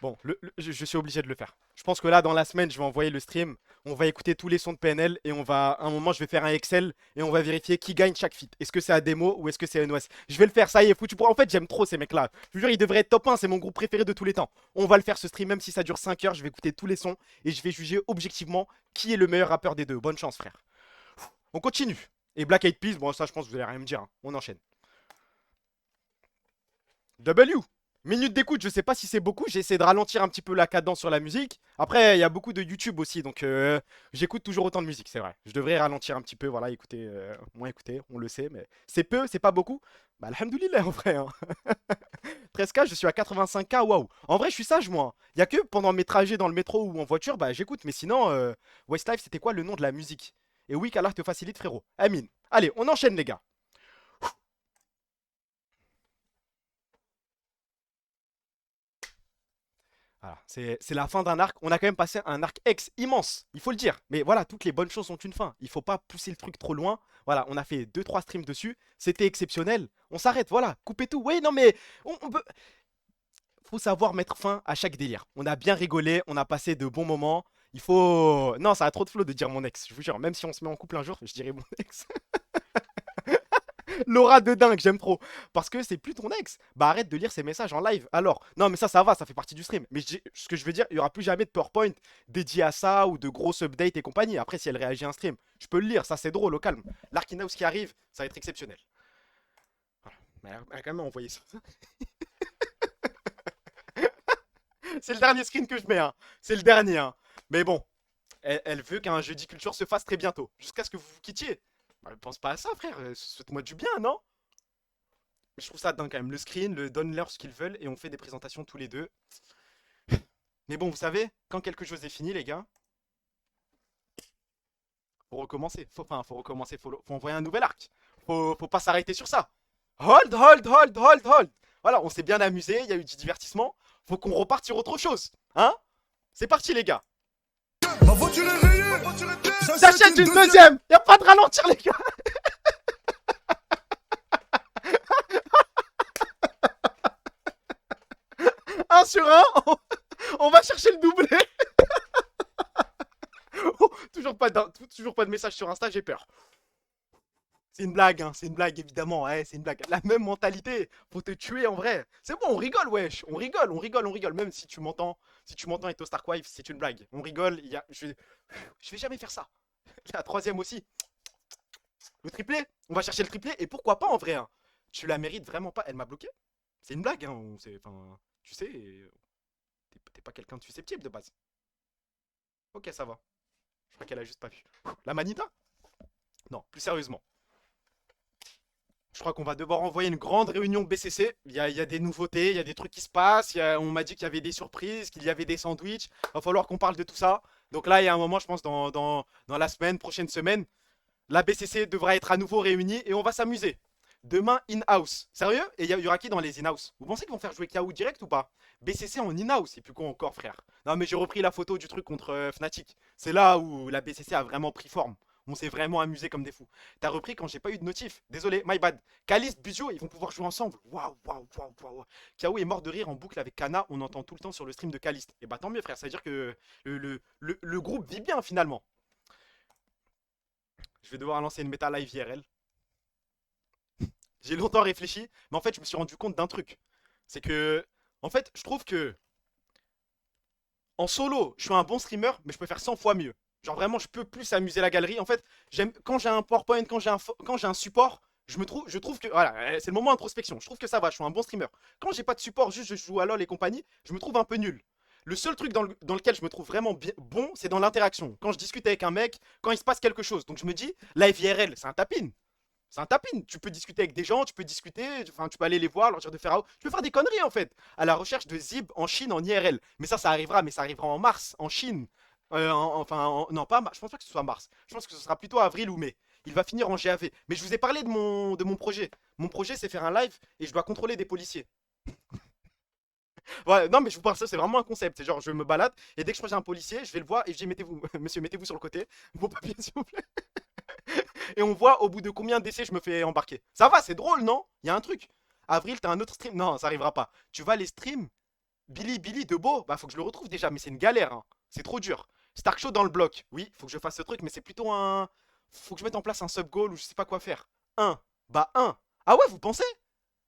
Bon, je suis obligé de le faire. Je pense que là, dans la semaine, je vais envoyer le stream. On va écouter tous les sons de PNL et à un moment, je vais faire un Excel et on va vérifier qui gagne chaque feat. Est-ce que c'est Ademo ou est-ce que c'est NOS? Je vais le faire, ça y est, foutu pour. En fait, j'aime trop ces mecs-là. Je vous jure, ils devraient être top 1, c'est mon groupe préféré de tous les temps. On va le faire ce stream, même si ça dure 5 heures. Je vais écouter tous les sons et je vais juger objectivement qui est le meilleur rappeur des deux. Bonne chance, frère. On continue. Et Black Eyed Peas, bon, ça, je pense que vous allez rien me dire. Hein. On enchaîne. W. Minute d'écoute, je sais pas si c'est beaucoup, j'ai essayé de ralentir un petit peu la cadence sur la musique. Après, il y a beaucoup de YouTube aussi, donc j'écoute toujours autant de musique, c'est vrai. Je devrais ralentir un petit peu, voilà, écouter, moins écouter, on le sait, mais c'est peu, c'est pas beaucoup. Bah, alhamdoulilah, en vrai. Hein. 13K, je suis à 85K, waouh. En vrai, je suis sage, moi. Il y a que pendant mes trajets dans le métro ou en voiture, bah j'écoute, mais sinon, Westlife, c'était quoi le nom de la musique? Et oui, qu'Allah te facilite, frérot. Amin. Allez, on enchaîne, les gars. Voilà, c'est la fin d'un arc. On a quand même passé un arc immense, il faut le dire. Mais voilà, toutes les bonnes choses ont une fin. Il faut pas pousser le truc trop loin. Voilà, on a fait 2-3 streams dessus. C'était exceptionnel. On s'arrête, voilà, coupez tout. Oui, non mais on peut. Faut savoir mettre fin à chaque délire. On a bien rigolé, on a passé de bons moments. Il faut. Non, ça a trop de flow de dire mon ex. Je vous jure, même si on se met en couple un jour, je dirais mon ex. L'aura de dingue, j'aime trop. Parce que c'est plus ton ex. Bah arrête de lire ses messages en live. Alors, non mais ça va, ça fait partie du stream. Mais ce que je veux dire, il y aura plus jamais de PowerPoint dédié à ça ou de grosses updates et compagnie. Après, si elle réagit à un stream, je peux le lire, ça c'est drôle, au calme. L'Arkinaus qui arrive, ça va être exceptionnel. Voilà. Mais elle a quand même envoyé ça. C'est le dernier screen que je mets, hein. C'est le dernier, hein. Mais bon, elle veut qu'un jeudi culture se fasse très bientôt. Jusqu'à ce que vous vous quittiez. Bah, pense pas à ça, frère. Souhaite-moi du bien, non? Mais je trouve ça dingue quand même. Le screen, donne-leur ce qu'ils veulent et on fait des présentations tous les deux. Mais bon, vous savez, quand quelque chose est fini, les gars, faut recommencer. Faut recommencer. Faut envoyer un nouvel arc. Faut pas s'arrêter sur ça. Hold. Voilà, on s'est bien amusé. Il y a eu du divertissement. Faut qu'on reparte sur autre chose. Hein? C'est parti, les gars.
Ma voiture est rayée.
J'achète une deuxième. Y'a pas de ralentir, les gars. Un sur un, on va chercher le doublé. Oh, toujours pas de message sur Insta, j'ai peur. C'est une blague, hein, c'est une blague évidemment, ouais, c'est une blague. La même mentalité, faut te tuer en vrai. C'est bon, on rigole, wesh, on rigole. Même si tu m'entends et au Starkwife, c'est une blague. On rigole, je vais jamais faire ça. La troisième aussi. Le triplé, on va chercher le triplé et pourquoi pas en vrai. Hein. Tu la mérites vraiment pas. Elle m'a bloqué. C'est une blague, hein. Tu sais, t'es pas quelqu'un de susceptible de base. Ok, ça va. Je crois qu'elle a juste pas vu. La manita? Non, plus sérieusement. Je crois qu'on va devoir envoyer une grande réunion BCC. Il y a des nouveautés, il y a des trucs qui se passent. On m'a dit qu'il y avait des surprises, qu'il y avait des sandwichs. Il va falloir qu'on parle de tout ça. Donc là, il y a un moment, je pense, dans la prochaine semaine, la BCC devra être à nouveau réunie et on va s'amuser. Demain, in-house. Sérieux? Et il y aura qui dans les in-house? Vous pensez qu'ils vont faire jouer Kaou direct ou pas? BCC en in-house. Et puis quoi encore, frère? Non, mais j'ai repris la photo du truc contre Fnatic. C'est là où la BCC a vraiment pris forme. On s'est vraiment amusé comme des fous. T'as repris quand j'ai pas eu de notif. Désolé, my bad. Caliste, Buzio, ils vont pouvoir jouer ensemble. Waouh, waouh, waouh, waouh. Kao est mort de rire en boucle avec Kana. On entend tout le temps sur le stream de Caliste. Et bah tant mieux, frère. Ça veut dire que le groupe vit bien finalement. Je vais devoir lancer une méta live IRL. J'ai longtemps réfléchi, mais en fait, je me suis rendu compte d'un truc. C'est que, en fait, je trouve que en solo, je suis un bon streamer, mais je peux faire 100 fois mieux. Genre vraiment, je peux plus amuser la galerie. En fait, j'aime quand j'ai un PowerPoint, quand j'ai un support, je trouve que voilà, c'est le moment introspection. Je trouve que ça va, je suis un bon streamer. Quand j'ai pas de support, juste je joue à LoL et compagnie, je me trouve un peu nul. Le seul truc dans lequel je me trouve vraiment bon, c'est dans l'interaction. Quand je discute avec un mec, quand il se passe quelque chose. Donc je me dis, live IRL, c'est un tapin. C'est un tapin. Tu peux discuter avec des gens, tu peux discuter, enfin, tu peux aller les voir, leur dire de faire out. Tu peux faire des conneries en fait. À la recherche de Zib en Chine en IRL. Mais ça arrivera, mais ça arrivera en mars, en Chine. Non, pas mars. Je pense pas que ce soit mars. Je pense que ce sera plutôt avril ou mai. Il va finir en GAV. Mais je vous ai parlé de mon projet. Mon projet, c'est faire un live et je dois contrôler des policiers. Ouais, non, mais je vous parle ça, c'est vraiment un concept. C'est genre, je me balade et dès que je croise un policier, je vais le voir et je dis, mettez-vous, monsieur, mettez-vous sur le côté. Vos papiers, s'il vous plaît. Et on voit au bout de combien d'essais je me fais embarquer. Ça va, c'est drôle, non? Il y a un truc. Avril, t'as un autre stream? Non, ça arrivera pas. Tu vas les streams Billy de Beau? Bah, faut que je le retrouve déjà, mais c'est une galère, hein. C'est trop dur. Stark Show dans le bloc. Oui, faut que je fasse ce truc, mais c'est plutôt un. Faut que je mette en place un sub-goal ou je sais pas quoi faire. Un. Bah, un. Ah ouais, vous pensez?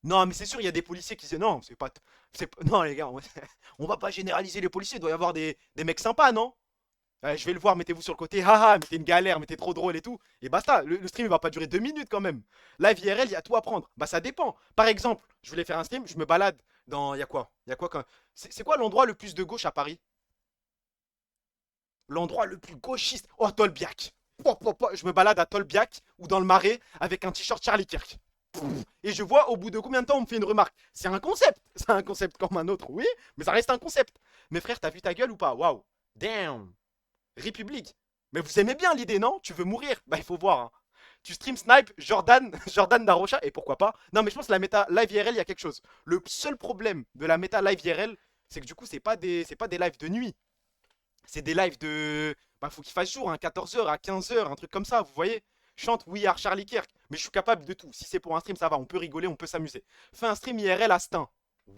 Non, mais c'est sûr, il y a des policiers qui disent non, c'est pas. Non, les gars, on va pas généraliser les policiers. Il doit y avoir des mecs sympas, non? Je vais le voir, mettez-vous sur le côté. Haha, mais t'es une galère, mais t'es trop drôle et tout. Et basta, le stream il va pas durer 2 minutes quand même. Live IRL, il y a tout à prendre. Bah, ça dépend. Par exemple, je voulais faire un stream, je me balade dans. Il y a quoi? Il y a quoi quand. C'est quoi l'endroit le plus de gauche à Paris? L'endroit le plus gauchiste. Oh, Tolbiac. Je me balade à Tolbiac ou dans le Marais avec un t-shirt Charlie Kirk. Et je vois au bout de combien de temps on me fait une remarque. C'est un concept. C'est un concept comme un autre, oui, mais ça reste un concept. Mes frères, t'as vu ta gueule ou pas? Waouh. Damn. République. Mais vous aimez bien l'idée, non? Tu veux mourir? Bah, il faut voir, hein. Tu stream snipe Jordan, Jordan Darocha, et pourquoi pas? Non, mais je pense que la méta live IRL, il y a quelque chose. Le seul problème de la méta live IRL, c'est que du coup, c'est pas des lives de nuit. C'est des lives de. Bah, faut qu'il fasse jour, hein, 14h à 15h, un truc comme ça, vous voyez? Chante We Are Charlie Kirk, mais je suis capable de tout. Si c'est pour un stream, ça va, on peut rigoler, on peut s'amuser. Fais un stream IRL à Stein.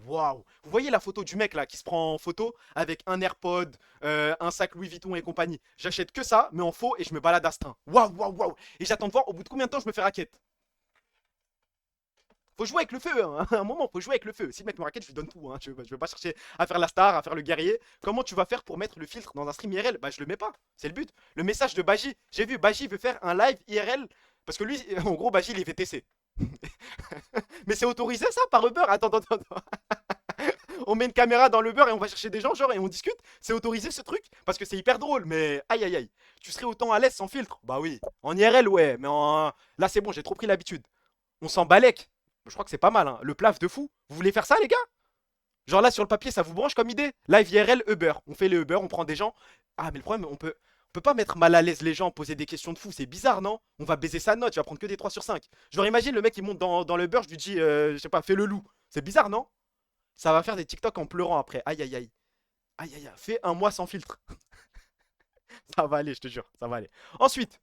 Waouh! Vous voyez la photo du mec là qui se prend en photo avec un AirPod, un sac Louis Vuitton et compagnie. J'achète que ça, mais en faux, et je me balade à Stein. Waouh, waouh, waouh! Et j'attends de voir au bout de combien de temps je me fais raquette. Faut jouer avec le feu, hein. À un moment, faut jouer avec le feu. Si le mec me raquette, je lui donne tout, hein. Je veux pas chercher à faire la star, à faire le guerrier. Comment tu vas faire pour mettre le filtre dans un stream IRL? Bah, je le mets pas. C'est le but. Le message de Baji. J'ai vu, Baji veut faire un live IRL. Parce que lui, en gros, Baji, il est VTC. Mais c'est autorisé ça par Uber? Attends. On met une caméra dans le beurre et on va chercher des gens, genre, et on discute. C'est autorisé ce truc? Parce que c'est hyper drôle, mais aïe aïe aïe. Tu serais autant à l'aise sans filtre? Bah oui. En IRL, ouais, mais en. Là, c'est bon, j'ai trop pris l'habitude. On s'en balèque. Je crois que c'est pas mal, hein. Le plaf de fou. Vous voulez faire ça, les gars? Genre là, sur le papier, ça vous branche comme idée? Live IRL, Uber. On fait les Uber, on prend des gens. Ah, mais le problème, on peut pas mettre mal à l'aise les gens, poser des questions de fou. C'est bizarre, non? On va baiser sa note, tu vas prendre que des 3 sur 5. Genre, imagine le mec, il monte dans le Uber, je lui dis, je sais pas, fais le loup. C'est bizarre, non? Ça va faire des TikTok en pleurant après. Aïe aïe aïe. Aïe aïe aïe. Fais un mois sans filtre. Ça va aller, je te jure. Ça va aller. Ensuite,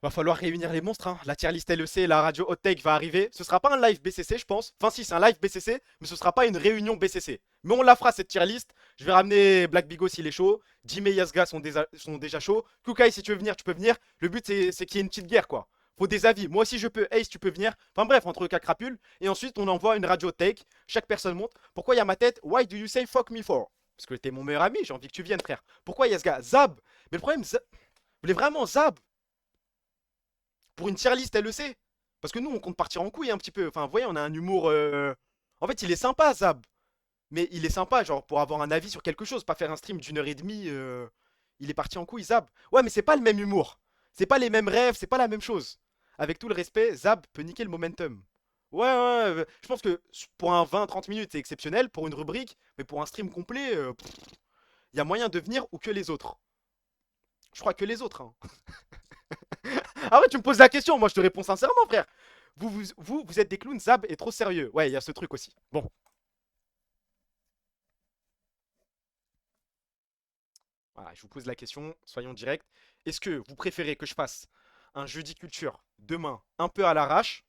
va falloir réunir les monstres, hein. La tier list LEC, la radio hot take va arriver. Ce sera pas un live BCC, je pense. Enfin, si, c'est un live BCC, mais ce sera pas une réunion BCC. Mais on la fera cette tier list. Je vais ramener Black Bigo s'il est chaud. Jimmy et Yasga sont déjà chauds. Kukai, si tu veux venir, tu peux venir. Le but, c'est qu'il y ait une petite guerre, quoi. Faut des avis. Moi aussi, je peux. Ace, tu peux venir. Enfin, bref, entre crapules. Et ensuite, on envoie une radio hot take. Chaque personne monte. Pourquoi il y a ma tête? Why do you say fuck me for? Parce que t'es mon meilleur ami, j'ai envie que tu viennes, frère. Pourquoi Yasga? Zab. Mais le problème, vous voulez vraiment Zab? Pour une tier list LEC. Parce que nous, on compte partir en couille un petit peu. Enfin, vous voyez, on a un humour. En fait, il est sympa, Zab. Mais il est sympa, genre, pour avoir un avis sur quelque chose. Pas faire un stream d'1h30. Il est parti en couille, Zab. Ouais, mais c'est pas le même humour. C'est pas les mêmes rêves, c'est pas la même chose. Avec tout le respect, Zab peut niquer le momentum. Ouais, ouais, ouais. Je pense que pour un 20-30 minutes, c'est exceptionnel. Pour une rubrique, mais pour un stream complet, il y a moyen de venir ou que les autres. Je crois que les autres, hein. Ah ouais, tu me poses la question, moi je te réponds sincèrement, frère. Vous êtes des clowns, Zab est trop sérieux. Ouais, il y a ce truc aussi. Bon. Voilà, je vous pose la question, soyons directs. est-ce que vous préférez que je fasse un jeudi culture demain un peu à l'arrache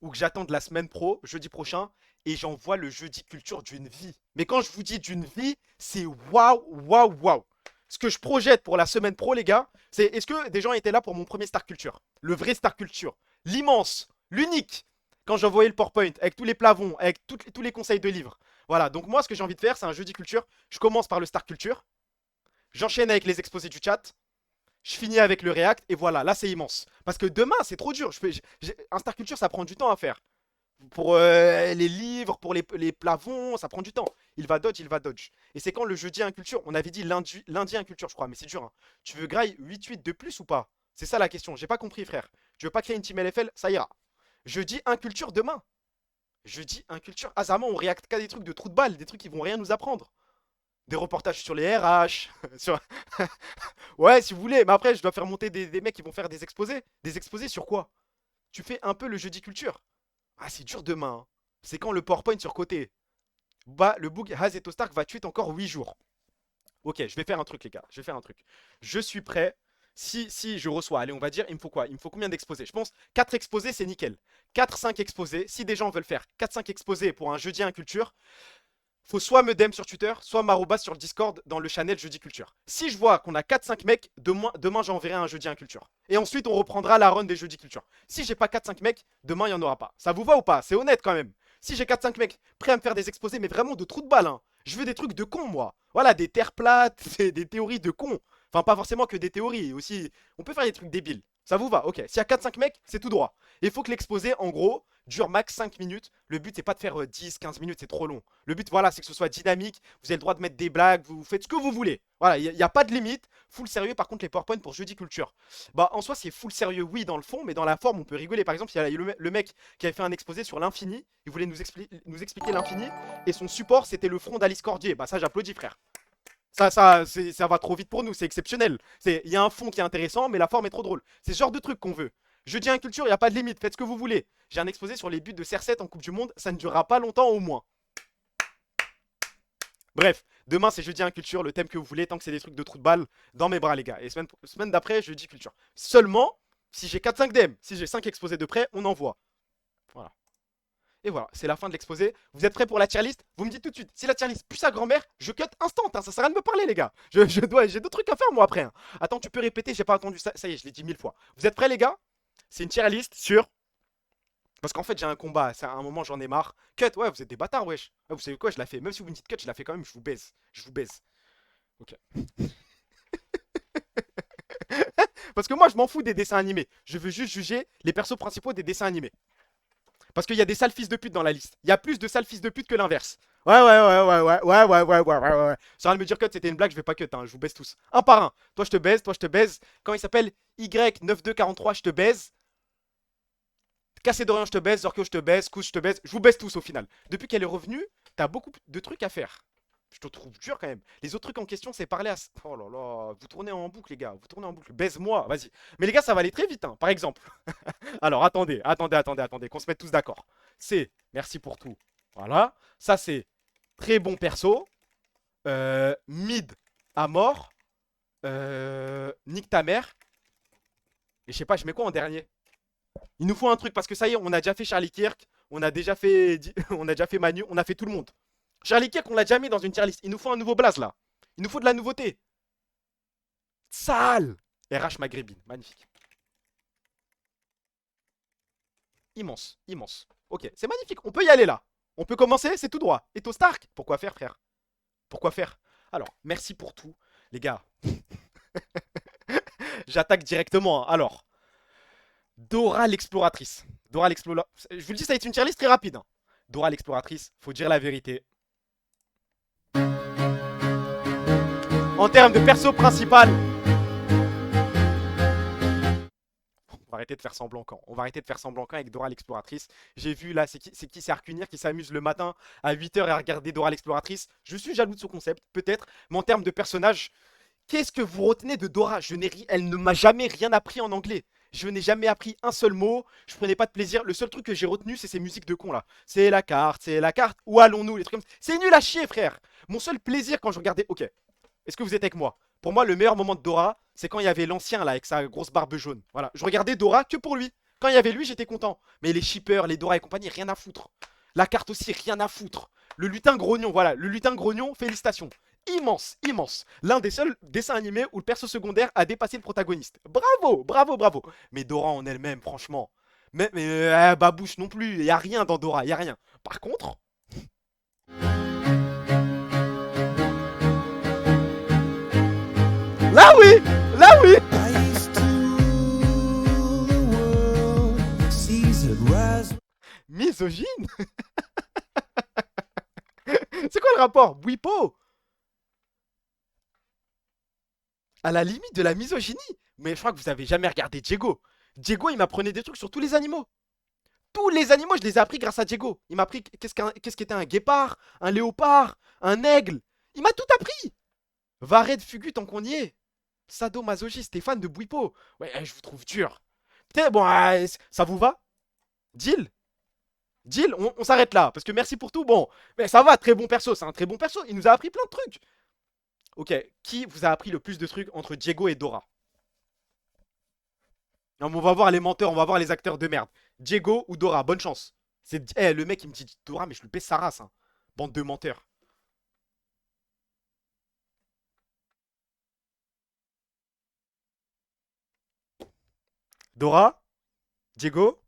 ou que j'attende la semaine pro, jeudi prochain, et j'envoie le jeudi culture d'une vie. Mais quand je vous dis d'une vie, c'est waouh, waouh, waouh. Ce que je projette pour la semaine pro, les gars, c'est est-ce que des gens étaient là pour mon premier Star Culture? Le vrai Star Culture. L'immense, l'unique. Quand j'envoyais le PowerPoint, avec tous les plavons, avec tous les conseils de livres. Voilà, donc moi, ce que j'ai envie de faire, c'est un jeudi culture. Je commence par le Star Culture. J'enchaîne avec les exposés du chat. Je finis avec le React et voilà, là c'est immense. Parce que demain c'est trop dur. Un Star Culture ça prend du temps à faire. Pour les livres, pour les plavons, ça prend du temps. Il va dodge, il va dodge. Et c'est quand le jeudi un culture, on avait dit lundi un culture je crois, mais c'est dur. Hein. Tu veux graille 8-8 de plus ou pas? C'est ça la question, j'ai pas compris frère. Tu veux pas créer une team LFL? Ça ira. Jeudi un culture demain. Jeudi un culture. Ah Zama on réacte qu'à des trucs de trou de balle, des trucs qui vont rien nous apprendre. Des reportages sur les RH, sur... Ouais, si vous voulez, mais après, je dois faire monter des mecs qui vont faire des exposés. Des exposés sur quoi? Tu fais un peu le jeudi culture. Ah, c'est dur demain. Hein. C'est quand le PowerPoint sur côté. Bah, le bug Hazeto Stark va tweet encore 8 jours. Ok, je vais faire un truc, les gars. Je vais faire un truc. Je suis prêt. Si je reçois, allez, on va dire, il me faut quoi? Il me faut combien d'exposés? Je pense 4 exposés, c'est nickel. 4-5 exposés. Si des gens veulent faire 4-5 exposés pour un jeudi un culture, faut soit me DM sur Twitter, soit m'arrobas sur le Discord dans le channel Jeudi Culture. Si je vois qu'on a 4-5 mecs, demain j'enverrai un Jeudi un Culture. Et ensuite on reprendra la run des Jeudi Culture. Si j'ai pas 4-5 mecs, demain il n'y en aura pas. Ça vous va ou pas? C'est honnête quand même. Si j'ai 4-5 mecs prêts à me faire des exposés, mais vraiment de trous de balle, hein. Je veux des trucs de con moi. Voilà, des terres plates, des théories de con. Enfin pas forcément que des théories, aussi on peut faire des trucs débiles. Ça vous va? Ok. S'il y a 4-5 mecs, c'est tout droit. Il faut que l'exposé, en gros, dure max 5 minutes. Le but, c'est pas de faire 10-15 minutes, c'est trop long. Le but, voilà, c'est que ce soit dynamique. Vous avez le droit de mettre des blagues, vous faites ce que vous voulez. Voilà, il n'y a pas de limite. Full sérieux, par contre, les PowerPoint pour Jeudi Culture. Bah, en soi, c'est full sérieux, oui, dans le fond, mais dans la forme, on peut rigoler. Par exemple, il y a le mec qui avait fait un exposé sur l'infini. Il voulait nous expliquer l'infini. Et son support, c'était le front d'Alice Cordier. Bah, ça, j'applaudis, frère. Ça va trop vite pour nous, c'est exceptionnel. Il y a un fond qui est intéressant, mais la forme est trop drôle. C'est ce genre de truc qu'on veut. Jeudi un culture, il n'y a pas de limite, faites ce que vous voulez. J'ai un exposé sur les buts de CR7 en Coupe du Monde, ça ne durera pas longtemps au moins. Bref, demain c'est jeudi un culture, le thème que vous voulez, tant que c'est des trucs de trou de balle, dans mes bras les gars. Et semaine d'après, jeudi culture. Seulement, si j'ai 4-5 DM, si j'ai 5 exposés de près, on envoie. Voilà. Et voilà, c'est la fin de l'exposé. Vous êtes prêts pour la tier list? Vous me dites tout de suite, si la tier list pue sa grand-mère, je cut instant, hein, ça sert à rien de me parler les gars. J'ai d'autres trucs à faire moi après. Hein. Attends, tu peux répéter, j'ai pas entendu ça. Ça y est, je l'ai dit 1000 fois. Vous êtes prêts les gars? C'est une tier list sur... Parce qu'en fait j'ai un combat, à un moment j'en ai marre. Cut, ouais, vous êtes des bâtards, wesh. Ouais, vous savez quoi, je la fais. Même si vous me dites cut, je la fais quand même, je vous baise. Je vous baise. Ok. Parce que moi je m'en fous des dessins animés. Je veux juste juger les persos principaux des dessins animés. Parce qu'il y a des sales fils de pute dans la liste. Il y a plus de sales fils de pute que l'inverse. Ouais. Ça va me dire cut, c'était une blague, je vais pas cut, hein, je vous baise tous. Un par un. Toi je te baise. Quand il s'appelle Y9243, je te baise. Cassédorien, je te baise. Zorkio, je te baise. Kous, je te baise. Je vous baise tous au final. Depuis qu'elle est revenue, t'as beaucoup de trucs à faire. Je te trouve dur quand même. Les autres trucs en question, c'est parler à... Oh là là, vous tournez en boucle les gars, vous tournez en boucle. Baise-moi, vas-y. Mais les gars, ça va aller très vite, hein. Par exemple. Alors, attendez, qu'on se mette tous d'accord. C'est merci pour tout. Voilà. Ça, c'est très bon perso. Mid à mort. Nique ta mère. Et je sais pas, je mets quoi en dernier? Il nous faut un truc parce que ça y est, on a déjà fait Charlie Kirk. On a déjà fait Manu. On a fait tout le monde. Charlie Kirk, on l'a déjà mis dans une tier list. Il nous faut un nouveau blaze là. Il nous faut de la nouveauté. Sale. RH maghrébine. Magnifique. Immense. Ok, c'est magnifique. On peut y aller là. On peut commencer, c'est tout droit. Eto Stark. Pourquoi faire, frère? Pourquoi faire? Alors, merci pour tout. Les gars. J'attaque directement. Hein. Alors. Dora l'exploratrice. Je vous le dis, ça va être une tier list très rapide. Hein. Dora l'exploratrice, faut dire la vérité. En termes de perso principal, on va arrêter de faire semblant quand. On va arrêter de faire semblant quand avec Dora l'exploratrice. J'ai vu là, c'est qui Arcunir qui s'amuse le matin à 8 h à regarder Dora l'exploratrice. Je suis jaloux de ce concept, peut-être. Mais en termes de personnage, qu'est-ce que vous retenez de Dora? Elle ne m'a jamais rien appris en anglais. Je n'ai jamais appris un seul mot, je prenais pas de plaisir. Le seul truc que j'ai retenu, c'est ces musiques de con là. C'est la carte, où allons-nous, les trucs comme ça. C'est nul à chier, frère. Mon seul plaisir quand je regardais... Ok, est-ce que vous êtes avec moi? Pour moi, le meilleur moment de Dora, C'est quand il y avait l'ancien là avec sa grosse barbe jaune. Voilà, je regardais Dora que pour lui. Quand il y avait lui, j'étais content. Mais les shippers, les Dora et compagnie, rien à foutre. La carte aussi, rien à foutre. Le lutin grognon, voilà, le lutin grognon, félicitations. Immense, immense. L'un des seuls dessins animés où le perso secondaire a dépassé le protagoniste. Bravo, bravo, bravo. Mais Dora en elle-même, franchement. Mais Babouche non plus, il y a rien dans Dora, il y a rien. Par contre, là oui, là oui.
I used to rule the world, seas that rise.
Misogyne. C'est quoi le rapport? Bouipo. À la limite de la misogynie. Mais je crois que vous avez jamais regardé Diego. Diego, il m'apprenait des trucs sur tous les animaux. Tous les animaux, je les ai appris grâce à Diego. Il m'a appris qu'est-ce qu'était un guépard, un léopard, un aigle. Il m'a tout appris. Vared Fugu, tant qu'on y est. Sadomasochiste, Stéphane de Bouipo. Ouais, je vous trouve dur. Putain, bon, ça vous va? Deal? Deal, on s'arrête là. Parce que merci pour tout. Bon, mais ça va, très bon perso. C'est un très bon perso. Il nous a appris plein de trucs. Ok, qui vous a appris le plus de trucs entre Diego et Dora? Non, mais on va voir les menteurs, on va voir les acteurs de merde. Diego ou Dora, bonne chance. Le mec il me dit Dora, mais je lui pèse sa race. Hein. Bande de menteurs. Dora? Diego?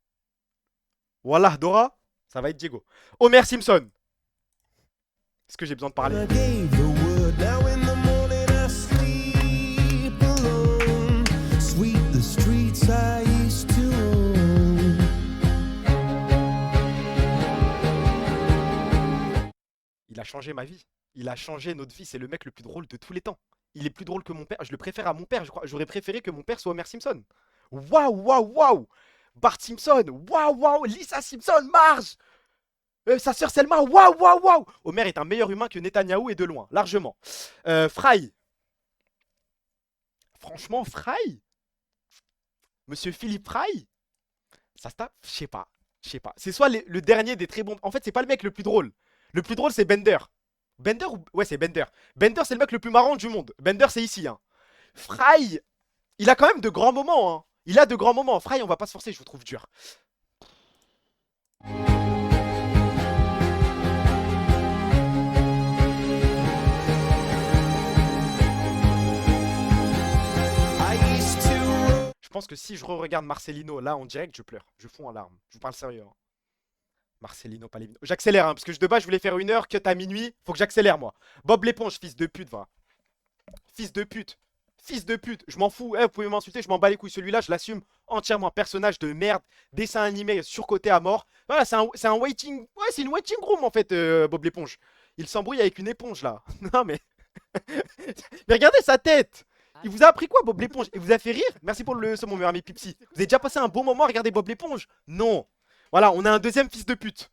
Wallah, Dora? Ça va être Diego. Homer Simpson. Est-ce que j'ai besoin de parler?
I gave the word. Now in the morning I sleep alone. Sweep the streets I used to own.
Il a changé ma vie. Il a changé notre vie. C'est le mec le plus drôle de tous les temps. Il est plus drôle que mon père. Je le préfère à mon père, je crois. J'aurais préféré que mon père soit Homer Simpson. Waouh, waouh, waouh. Bart Simpson. Waouh, waouh. Lisa Simpson. Marge. Sa sœur Selma. Waouh, waouh, waouh. Homer est un meilleur humain que Netanyahou et de loin. Largement. Fry. Franchement, Fry. Monsieur Philippe Fry. Ça se tape. Je sais pas. Je sais pas. C'est soit le dernier des très bons. En fait, c'est pas le mec le plus drôle. Le plus drôle, c'est Bender. Bender ou. Ouais, c'est Bender. Bender, c'est le mec le plus marrant du monde. Bender, c'est ici. Hein. Fry. Il a quand même de grands moments. Hein. Il a de grands moments. Fry, on va pas se forcer, je vous trouve dur.
I used to.
Je pense que si je re-regarde Marcelino là en direct, je pleure. Je fonds en larmes. Je vous parle sérieux. Hein. Marcelino Palevino. J'accélère, hein, parce que de base, je voulais faire 1 heure, cut à minuit. Faut que j'accélère, moi. Bob l'éponge, fils de pute, va. Fils de pute. Fils de pute. Je m'en fous. Vous pouvez m'insulter, je m'en bats les couilles. Celui-là, je l'assume entièrement. Personnage de merde. Dessin animé surcoté à mort. Voilà, c'est un waiting. Ouais, c'est une waiting room, en fait, Bob l'éponge. Il s'embrouille avec une éponge, là. Non, mais. Mais regardez sa tête. Il vous a appris quoi, Bob l'éponge? Il vous a fait rire? Merci pour le mon meilleur ami Pipsy. Vous avez déjà passé un bon moment à regarder Bob l'éponge? Non. Voilà, on a un deuxième fils de pute.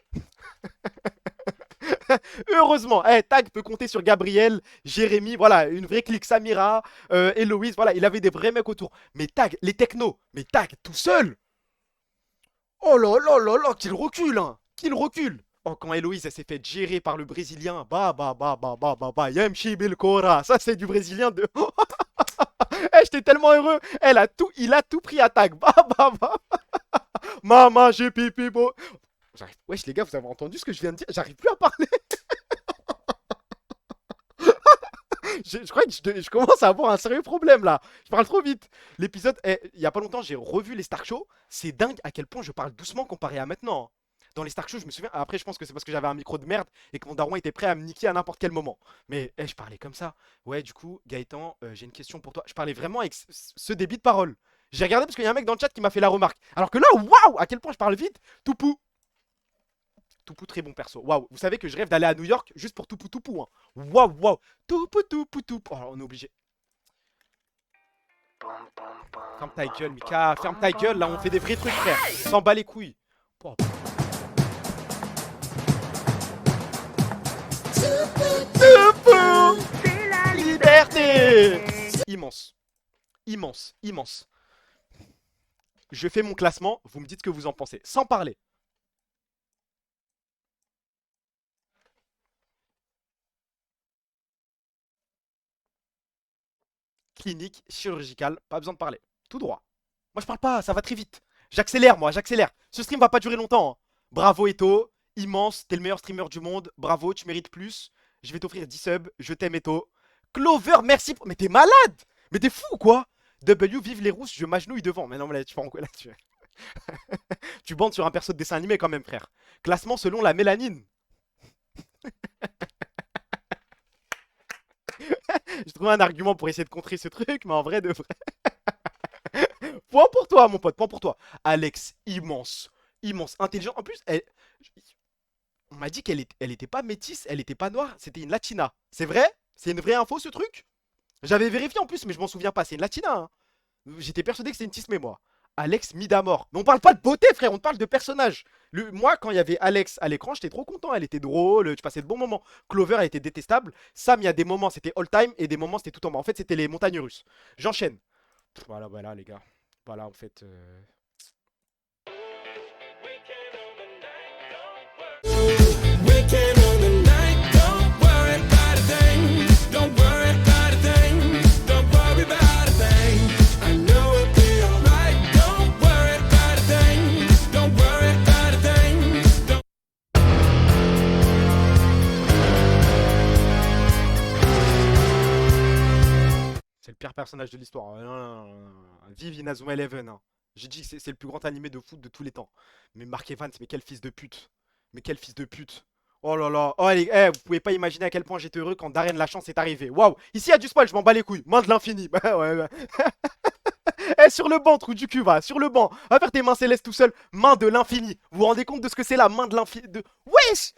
Heureusement, Tag peut compter sur Gabriel, Jérémy, voilà, une vraie clique, Samira, Héloïse, voilà, il avait des vrais mecs autour. Mais Tag, les technos, mais Tag, tout seul. Oh là là là là, qu'il recule, hein, qu'il recule. Oh, quand Héloïse, elle s'est fait gérer par le Brésilien, Yamchi Belcora, ça c'est du Brésilien de... j'étais tellement heureux, il a tout pris à Tag, Maman, j'ai pipi, beau. Wesh, les gars, vous avez entendu ce que je viens de dire? J'arrive plus à parler. Je crois que je commence à avoir un sérieux problème là. Je parle trop vite. L'épisode, il y a pas longtemps, j'ai revu les Stark Show. C'est dingue à quel point je parle doucement comparé à maintenant. Hein. Dans les Stark Show, je me souviens. Après, je pense que c'est parce que j'avais un micro de merde et que mon daron était prêt à me niquer à n'importe quel moment. Mais je parlais comme ça. Ouais, du coup, Gaëtan, j'ai une question pour toi. Je parlais vraiment avec ce débit de parole. J'ai regardé parce qu'il y a un mec dans le chat qui m'a fait la remarque. Alors que là, waouh, à quel point je parle vite. Toupou. Toupou, très bon perso. Waouh, vous savez que je rêve d'aller à New York juste pour Toupou Toupou. Hein. Waouh, waouh. Toupou Toupou Toupou. Oh, on est obligé. Ferme ta gueule, Mika. Ferme ta gueule, là, on fait des vrais trucs, frère. S'en bat les couilles. Oh. Toupou, c'est la liberté. Immense. Immense, immense. Je fais mon classement, vous me dites ce que vous en pensez. Sans parler. clinique, chirurgicale, pas besoin de parler. Tout droit. Moi je parle pas, ça va très vite. J'accélère moi, j'accélère. Ce stream va pas durer longtemps, hein. Bravo Eto, immense, t'es le meilleur streamer du monde. Bravo, tu mérites plus. Je vais t'offrir 10 subs, je t'aime Eto. Clover, merci pour... Mais t'es malade. Mais t'es fou ou quoi? W, vive les rousses, je m'agenouille devant. Mais non, mais là, tu pars en quoi là tu bandes sur un perso de dessin animé quand même, frère. Classement selon la mélanine. J'ai trouvé un argument pour essayer de contrer ce truc, mais en vrai, de vrai. Point pour toi, mon pote, point pour toi. Alex, immense, immense, intelligent. En plus, on m'a dit qu'elle était pas métisse, elle était pas noire, c'était une latina. C'est vrai? C'est une vraie info, ce truc? J'avais vérifié en plus, mais je m'en souviens pas. C'est une latina, hein. J'étais persuadé que c'était une tismé, moi. Alex Midamor. Mais on parle pas de beauté, frère, on parle de personnage. Moi, quand il y avait Alex à l'écran, j'étais trop content. Elle était drôle, tu passais de bons moments. Clover, elle était détestable. Sam, il y a des moments, c'était all time, et des moments, c'était tout en bas. En fait, c'était les montagnes russes. J'enchaîne. Voilà, voilà, les gars. Voilà, en fait.
Weekend on the night, don't worry about a thing. Don't worry about a thing. Don't worry about a thing. I know it'll be alright. Don't worry about a thing. Don't worry about a thing. Don't
C'est le pire personnage de l'histoire. Non, non, non, non. Vive Inazuma Eleven, hein. J'ai dit que c'est le plus grand animé de foot de tous les temps. Mais Mark Evans, mais quel fils de pute. Mais quel fils de pute. Oh là là. Oh, allez, vous pouvez pas imaginer à quel point j'étais heureux quand Darren Lachance est arrivé. Waouh. Ici, il y a du spoil, je m'en bats les couilles. Main de l'infini. Bah ouais, ouais. Eh, sur le banc, trou du cul, va. Sur le banc. Va faire tes mains célestes tout seul. Main de l'infini. Vous vous rendez compte de ce que c'est la main de l'infini Wesh.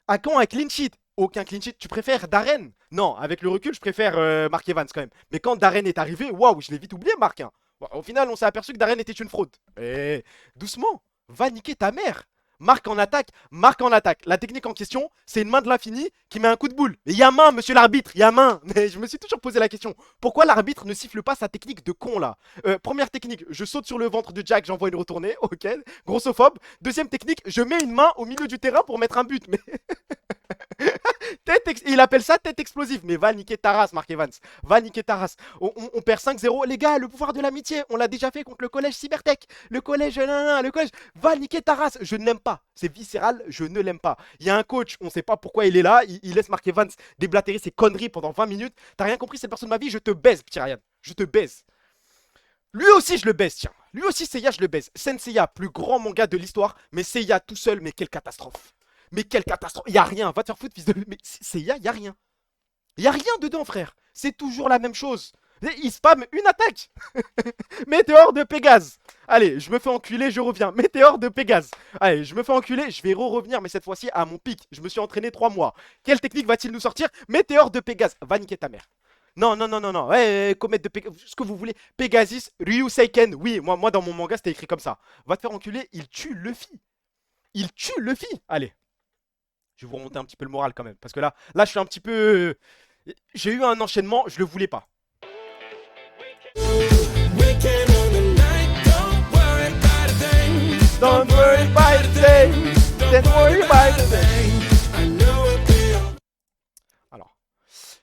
À quand un clean sheet? Aucun clean sheet. Tu préfères Darren? Non, avec le recul, je préfère Mark Evans quand même. Mais quand Darren est arrivé, waouh, je l'ai vite oublié, Mark, hein. Bon, au final, on s'est aperçu que Darren était une fraude. Eh, doucement. Va niquer ta mère. Marc en attaque, Marc en attaque. La technique en question, c'est une main de l'infini qui met un coup de boule. Et il y a main, monsieur l'arbitre, il y a main. Mais je me suis toujours posé la question, pourquoi l'arbitre ne siffle pas sa technique de con là? Première technique, je saute sur le ventre de Jack, j'envoie une retournée, ok, grossophobe. Deuxième technique, je mets une main au milieu du terrain pour mettre un but. Mais il appelle ça tête explosive. Mais va niquer ta race, Mark Evans. Va niquer ta race. On perd 5-0. Les gars, le pouvoir de l'amitié, on l'a déjà fait contre le collège Cybertech. Le collège, le collège. Va niquer ta race. Je ne l'aime pas. C'est viscéral, je ne l'aime pas. Il y a un coach, on sait pas pourquoi il est là. Il laisse Mark Evans déblatérer ses conneries pendant 20 minutes. T'as rien compris, cette personne de ma vie, je te baise, petit Ryan. Je te baise. Lui aussi, je le baise, tiens. Lui aussi, Seiya, je le baise. Senseiya, plus grand manga de l'histoire. Mais Seiya tout seul, mais quelle catastrophe. Mais quelle catastrophe. Y a rien. Va te faire foutre, fils de... Mais Seiya, y a rien. Y a rien dedans, frère. C'est toujours la même chose. Il spam une attaque. Météore de Pégase. Allez, je me fais enculer, je reviens. Météore de Pégase. Allez, je me fais enculer, je vais revenir, mais cette fois-ci à mon pic. Je me suis entraîné 3 mois. Quelle technique va-t-il nous sortir? Météore de Pégase. Va niquer ta mère. Non, non, non, non, non. Ouais, comète de Pégase. Ce que vous voulez. Pégasus, Ryuseiken. Oui, moi dans mon manga, c'était écrit comme ça. Va te faire enculer, il tue Luffy. Il tue Luffy. Allez. Je vais vous remonter un petit peu le moral quand même. Parce que là je suis un petit peu... J'ai eu un enchaînement, je le voulais pas.
weekend on the night, don't worry about a thing.
Don't worry about a thing. Don't worry about a thing.
I know it'll be alright.
Alors,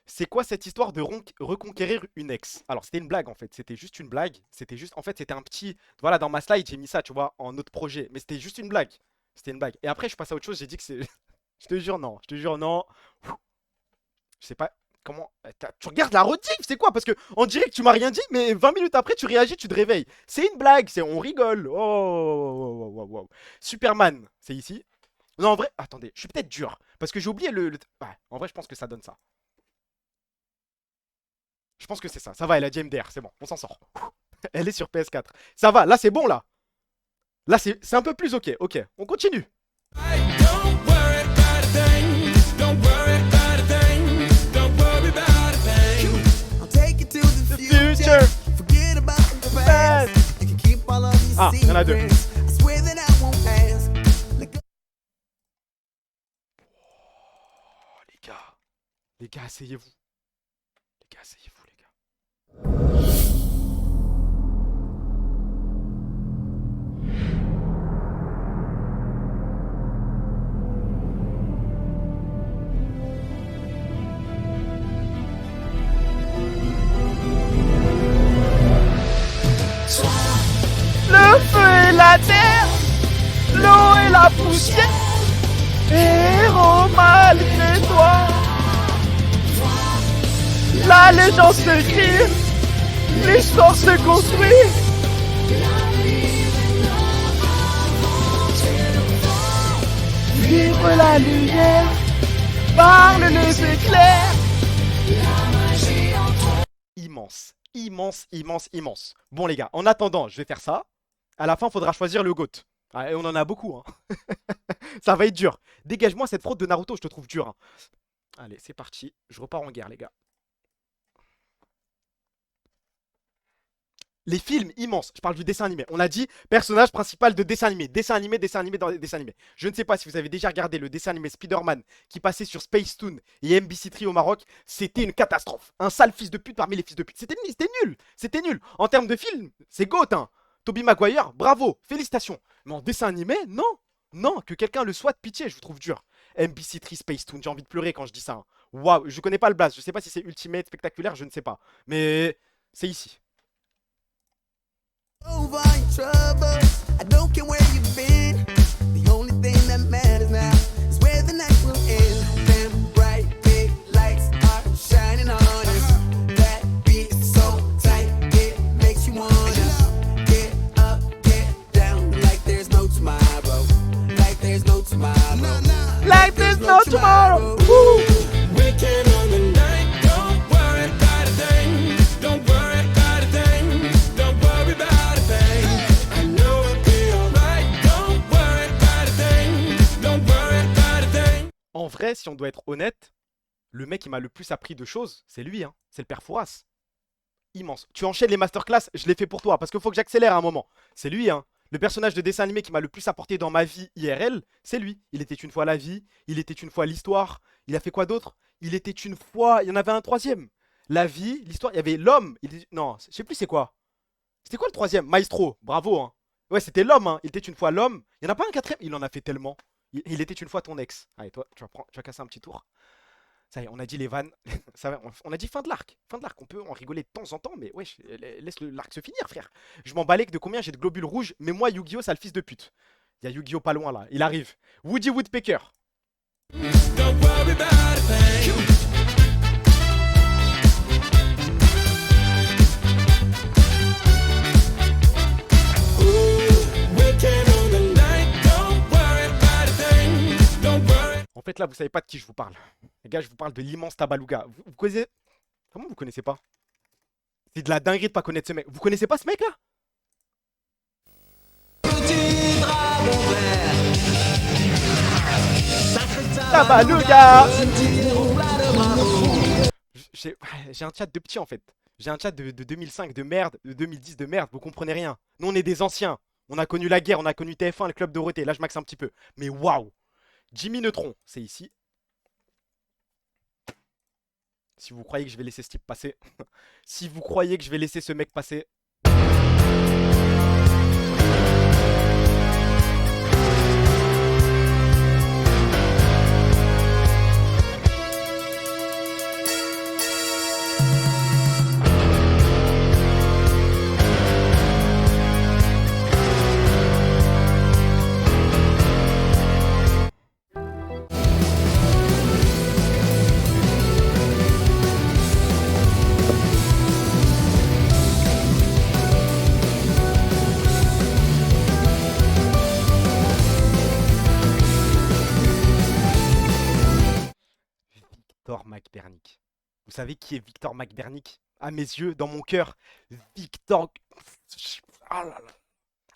c'est quoi cette histoire de reconquérir une ex? Alors, c'était une blague en fait. C'était juste une blague. C'était juste... En fait, c'était un petit... Voilà, dans ma slide, j'ai mis ça, tu vois, en autre projet. Mais c'était juste une blague. C'était une blague. Et après, je passe à autre chose, j'ai dit que c'est... Je te jure, non. Je te jure, non. Je sais pas... Comment... Tu regardes la rediff, c'est quoi? Parce que on dirait que tu m'as rien dit, mais 20 minutes après, tu réagis, tu te réveilles. C'est une blague, on rigole. Oh. Superman, c'est ici. Non, en vrai, attendez, je suis peut-être dur. Parce que j'ai oublié Ouais, en vrai, je pense que ça donne ça. Je pense que c'est ça. Ça va, elle a dit MDR, c'est bon, on s'en sort. Elle est sur PS4. Ça va, là, c'est bon, là. Là, c'est un peu plus ok. Ok, on continue.
Don't worry about a thing. Don't worry about a thing. Don't worry about a thing.
I'll take you to the
Future.
future. Forget about the past. You can keep all of your
Ah, il y en a deux.
secrets. I swear that I won't ask. Let go.
Oh, les gars, asseyez-vous. Les gars, asseyez-vous, les gars. poussière. Héros malgré toi. La légende se crée, l'histoire se construit. Vivre la lumière, parle les éclairs. Immense, immense, immense, immense. Bon les gars, en attendant, je vais faire ça. À la fin, faudra choisir le GOAT. Ah, et on en a beaucoup, hein. Ça va être dur. Dégage-moi cette fraude de Naruto, je te trouve dur, hein. Allez, c'est parti. Je repars en guerre, les gars. Les films immenses, je parle du dessin animé. On a dit personnage principal de dessin animé. Dessin animé dans les dessins animés. Je ne sais pas si vous avez déjà regardé le dessin animé Spider-Man qui passait sur Space Toon et MBC3 au Maroc. C'était une catastrophe. Un sale fils de pute parmi les fils de pute. C'était nul. C'était nul. En termes de film, c'est GOAT, hein. Tobey Maguire, bravo, félicitations. Mais en dessin animé, non. Non, que quelqu'un le soit de pitié, je vous trouve dur. MBC3 Space Toon, j'ai envie de pleurer quand je dis ça, hein. Waouh, je connais pas le blast. Je sais pas si c'est Ultimate, spectaculaire, je ne sais pas. Mais c'est ici.
Over in trouble. I don't care where you've been. The only thing that matters now is where the night will end. Them bright big lights are shining on us. That beat is so tight, it makes you wanna get up, get down like there's no tomorrow. Like there's no tomorrow.
Like there's no tomorrow.
Weekend on the night, don't worry about a thing. Don't worry about a thing. Don't worry about a thing. I know it'll be alright. Don't worry about a thing. Don't worry about a thing.
En vrai, si on doit être honnête, le mec qui m'a le plus appris de choses, c'est lui, hein. C'est le père Fouras. Immense. Tu enchaînes les masterclass, je l'ai fait pour toi, parce qu'il faut que j'accélère à un moment. C'est lui, hein. Le personnage de dessin animé qui m'a le plus apporté dans ma vie IRL, c'est lui. Il était une fois la vie, il était une fois l'histoire. Il a fait quoi d'autre? Il était une fois... Il y en avait un troisième. La vie, l'histoire, il y avait l'homme. Non, je sais plus c'est quoi. C'était quoi le troisième? Maestro, bravo, hein. Ouais, c'était l'homme, hein. Il était une fois l'homme. Il n'y en a pas un quatrième? Il en a fait tellement. Il était une fois ton ex. Allez, toi, tu vas casser un petit tour. Ça y est, on a dit les vannes. Ça va, on a dit fin de l'arc. Fin de l'arc. On peut en rigoler de temps en temps, mais wesh, laisse l'arc se finir, frère. Je m'en balais que de combien j'ai de globules rouges, mais moi, Yu-Gi-Oh, c'est le fils de pute. Il y a Yu-Gi-Oh pas loin là. Il arrive. Woody Woodpecker.
Don't worry about a thing. Weekend on the night, don't worry about a thing. Don't worry.
En fait, là, vous savez pas de qui je vous parle. Les gars, je vous parle de l'immense Tabaluga. Vous connaissez... Comment vous connaissez pas? C'est de la dinguerie de pas connaître ce mec. Vous connaissez pas ce mec là? Tabaluga. J'ai un chat de petit en fait. J'ai un chat de 2005 de merde, de 2010 de merde, vous comprenez rien. Nous on est des anciens. On a connu la guerre, on a connu TF1, le club Dorothée. Là je maxe un petit peu. Mais waouh. Jimmy Neutron, c'est ici. Si vous croyez que je vais laisser ce type passer. Si vous croyez que je vais laisser ce mec passer. Victor McBernick. Vous savez qui est Victor McBernick? À mes yeux, dans mon cœur, Victor... Ah là là.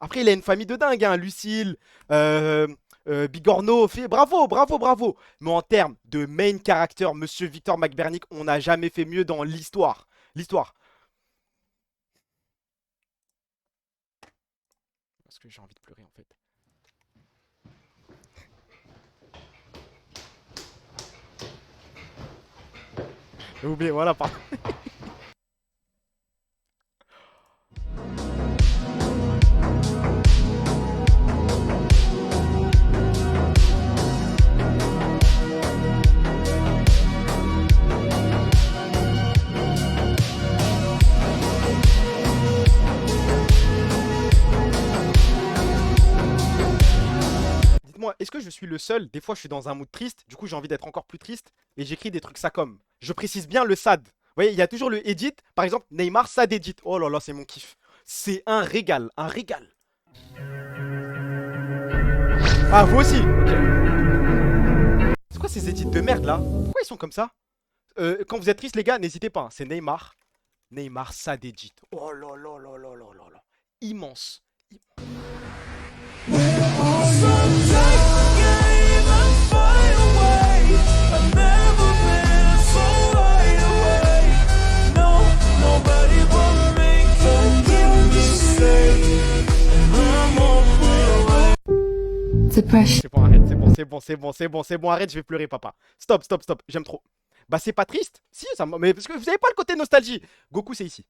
Après, il a une famille de dingue, hein. Lucille, Bigorneau, bravo, bravo, bravo. Mais en termes de main character, monsieur Victor McBernick, on n'a jamais fait mieux dans l'histoire. L'histoire. Parce que j'ai envie de pleurer, en fait. J'ai oublié, voilà, pardon. dites-moi, est-ce que je suis le seul? Des fois, je suis dans un mood triste, du coup, j'ai envie d'être encore plus triste, et j'écris des trucs ça comme. Je précise bien le sad. Vous voyez, il y a toujours le edit. Par exemple, Neymar, sad edit. Oh là là, c'est mon kiff. C'est un régal, un régal. Ah, vous aussi? Ok. C'est quoi ces edits de merde là? Pourquoi ils sont comme ça? Quand vous êtes triste, les gars, n'hésitez pas. Hein. C'est Neymar. Neymar, sad edit. Oh là là là là là là là. Immense.
Depression.
C'est bon, arrête, c'est bon, c'est bon, c'est bon, c'est bon, c'est bon, arrête, je vais pleurer, papa. Stop, stop, stop, j'aime trop. Bah, c'est pas triste? Si, ça mais parce que vous avez pas le côté nostalgie. Goku, c'est ici.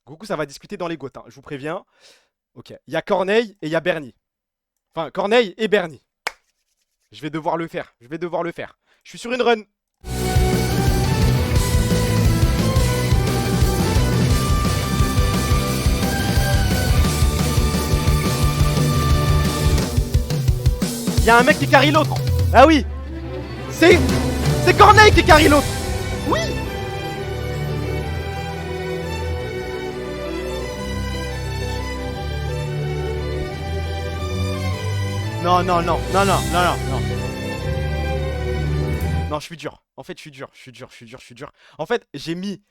Goku, ça va discuter dans les gouttes, hein, je vous préviens. Ok, il y a Corneille et il y a Bernie. Enfin, Corneille et Bernie. Je vais devoir le faire, je vais devoir le faire. Je suis sur une run. Il y a un mec qui carry l'autre. Ah oui. C'est Corneille qui carry l'autre. Oui. Non, non, non, non, non, non, non, non. Non, je suis dur. En fait, je suis dur, je suis dur, je suis dur, je suis dur. En fait, j'ai mis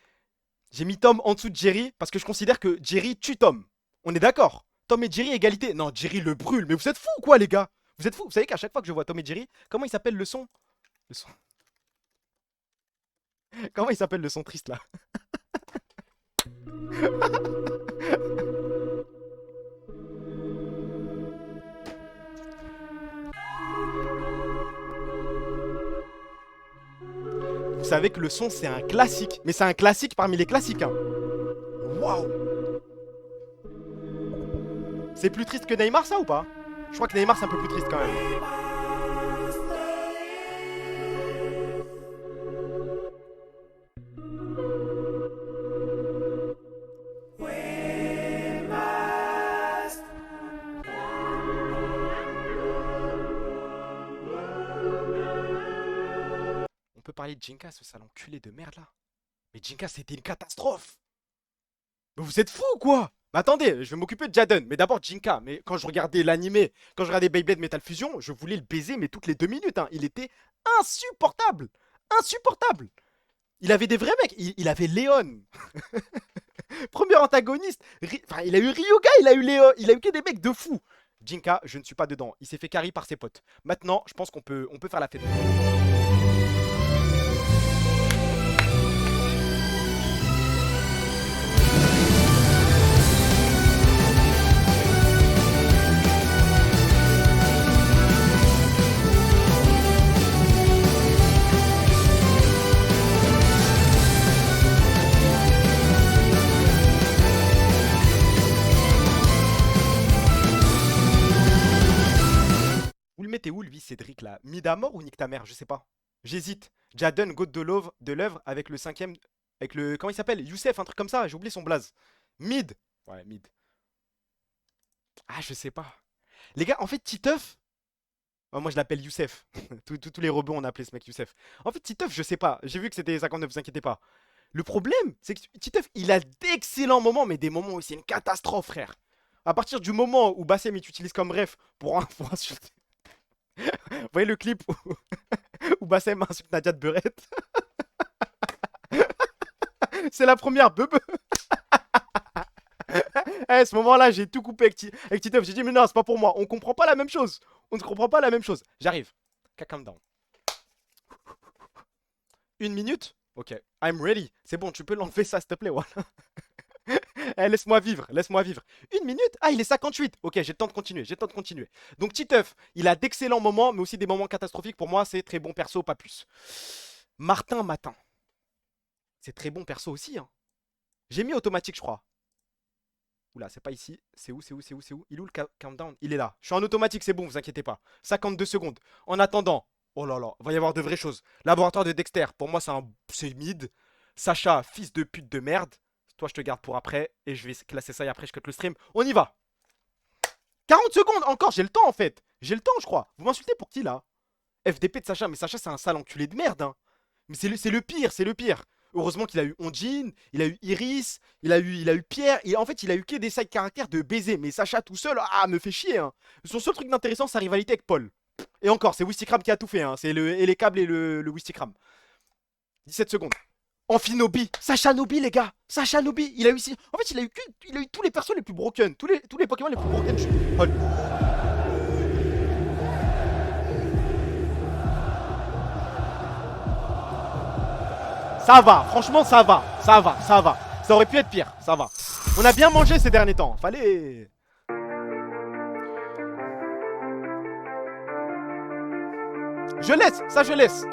Tom en dessous de Jerry parce que je considère que Jerry tue Tom. On est d'accord? Tom et Jerry égalité. Non, Jerry le brûle. Mais vous êtes fous ou quoi, les gars? Vous êtes fous? Vous savez qu'à chaque fois que je vois Tom et Jerry, comment il s'appelle le son? Le son. Comment il s'appelle le son triste là? Vous savez que le son c'est un classique, mais c'est un classique parmi les classiques. Hein. Waouh! C'est plus triste que Neymar ça ou pas? Je crois que Neymar c'est un peu plus triste quand même. On peut parler de Jinka, ce sale enculé de merde là. Mais Jinka c'était une catastrophe. Mais vous êtes fous ou quoi? Mais attendez, je vais m'occuper de Jaden. Mais d'abord Jinka. Mais quand je regardais l'animé, quand je regardais Beyblade Metal Fusion, je voulais le baiser mais toutes les 2 minutes. Hein. Il était insupportable. Insupportable. Il avait des vrais mecs. Il avait Léon. Premier antagoniste. Enfin, il a eu Ryuga, il a eu Léon. Il a eu que des mecs de fous. Jinka, je ne suis pas dedans. Il s'est fait carry par ses potes. Maintenant, je pense qu'on peut faire la fête. Vous le mettez où, lui, Cédric, là? Midamor ou Nick ta mère? Je sais pas. J'hésite. Jaden, Goutte de l'œuvre avec le 5ème. Avec le. Comment il s'appelle? Youssef, un truc comme ça. J'ai oublié son blaze. Mid. Ouais, mid. Ah, je sais pas. Les gars, en fait, Titeuf. Oh, moi, je l'appelle Youssef. Tous les robots, on a appelé ce mec Youssef. En fait, Titeuf, je sais pas. J'ai vu que c'était 59, vous inquiétez pas. Le problème, c'est que Titeuf, il a d'excellents moments, mais des moments où c'est une catastrophe, frère. À partir du moment où Bassem, il t'utilise comme ref pour insulter. Vous voyez le clip où Bassem insulte Nadia de Beurette? C'est la première bebe. À ce moment-là, j'ai tout coupé avec Titeuf. J'ai dit, mais non, c'est pas pour moi. On comprend pas la même chose. On ne comprend pas la même chose. J'arrive. Calm down. 1 minute? Ok. I'm ready. C'est bon, tu peux l'enlever ça, s'il te plaît. Voilà. Eh, laisse-moi vivre, laisse-moi vivre. 1 minute? Ah, il est 58. Ok, j'ai le temps de continuer, j'ai le temps de continuer. Donc, Titeuf, il a d'excellents moments, mais aussi des moments catastrophiques. Pour moi, c'est très bon perso, pas plus. Martin Matin. C'est très bon perso aussi. Hein. J'ai mis automatique, je crois. Oula, c'est pas ici. C'est où, c'est où, c'est où, c'est où? Il est où le countdown? Il est là. Je suis en automatique, c'est bon, vous inquiétez pas. 52 secondes. En attendant, oh là là, va y avoir de vraies choses. Laboratoire de Dexter, pour moi, c'est mid. Sacha, fils de pute de merde. Toi, je te garde pour après. Et je vais classer ça et après, je cut le stream. On y va. 40 secondes encore, j'ai le temps en fait. J'ai le temps, je crois. Vous m'insultez pour qui, là? FDP de Sacha, mais Sacha, c'est un sale enculé de merde, hein. Mais c'est le pire, c'est le pire. Heureusement qu'il a eu Onjin, il a eu Iris, il a eu Pierre, et en fait, il a eu que des side caractères de baiser. Mais Sacha tout seul, ah, me fait chier, hein. Son seul truc d'intéressant, c'est sa rivalité avec Paul. Et encore, c'est Wistikram qui a tout fait, hein. C'est et les câbles et le Wistikram. 17 secondes. Amphinobi, Sacha Nobi, les gars. Sacha Nobi, il a eu ici. En fait, il a eu tous les persos les plus broken, tous les Pokémon les plus broken. Oh. Ça va, franchement, ça va. Ça aurait pu être pire, ça va. On a bien mangé ces derniers temps. Fallait. Je laisse, ça je laisse.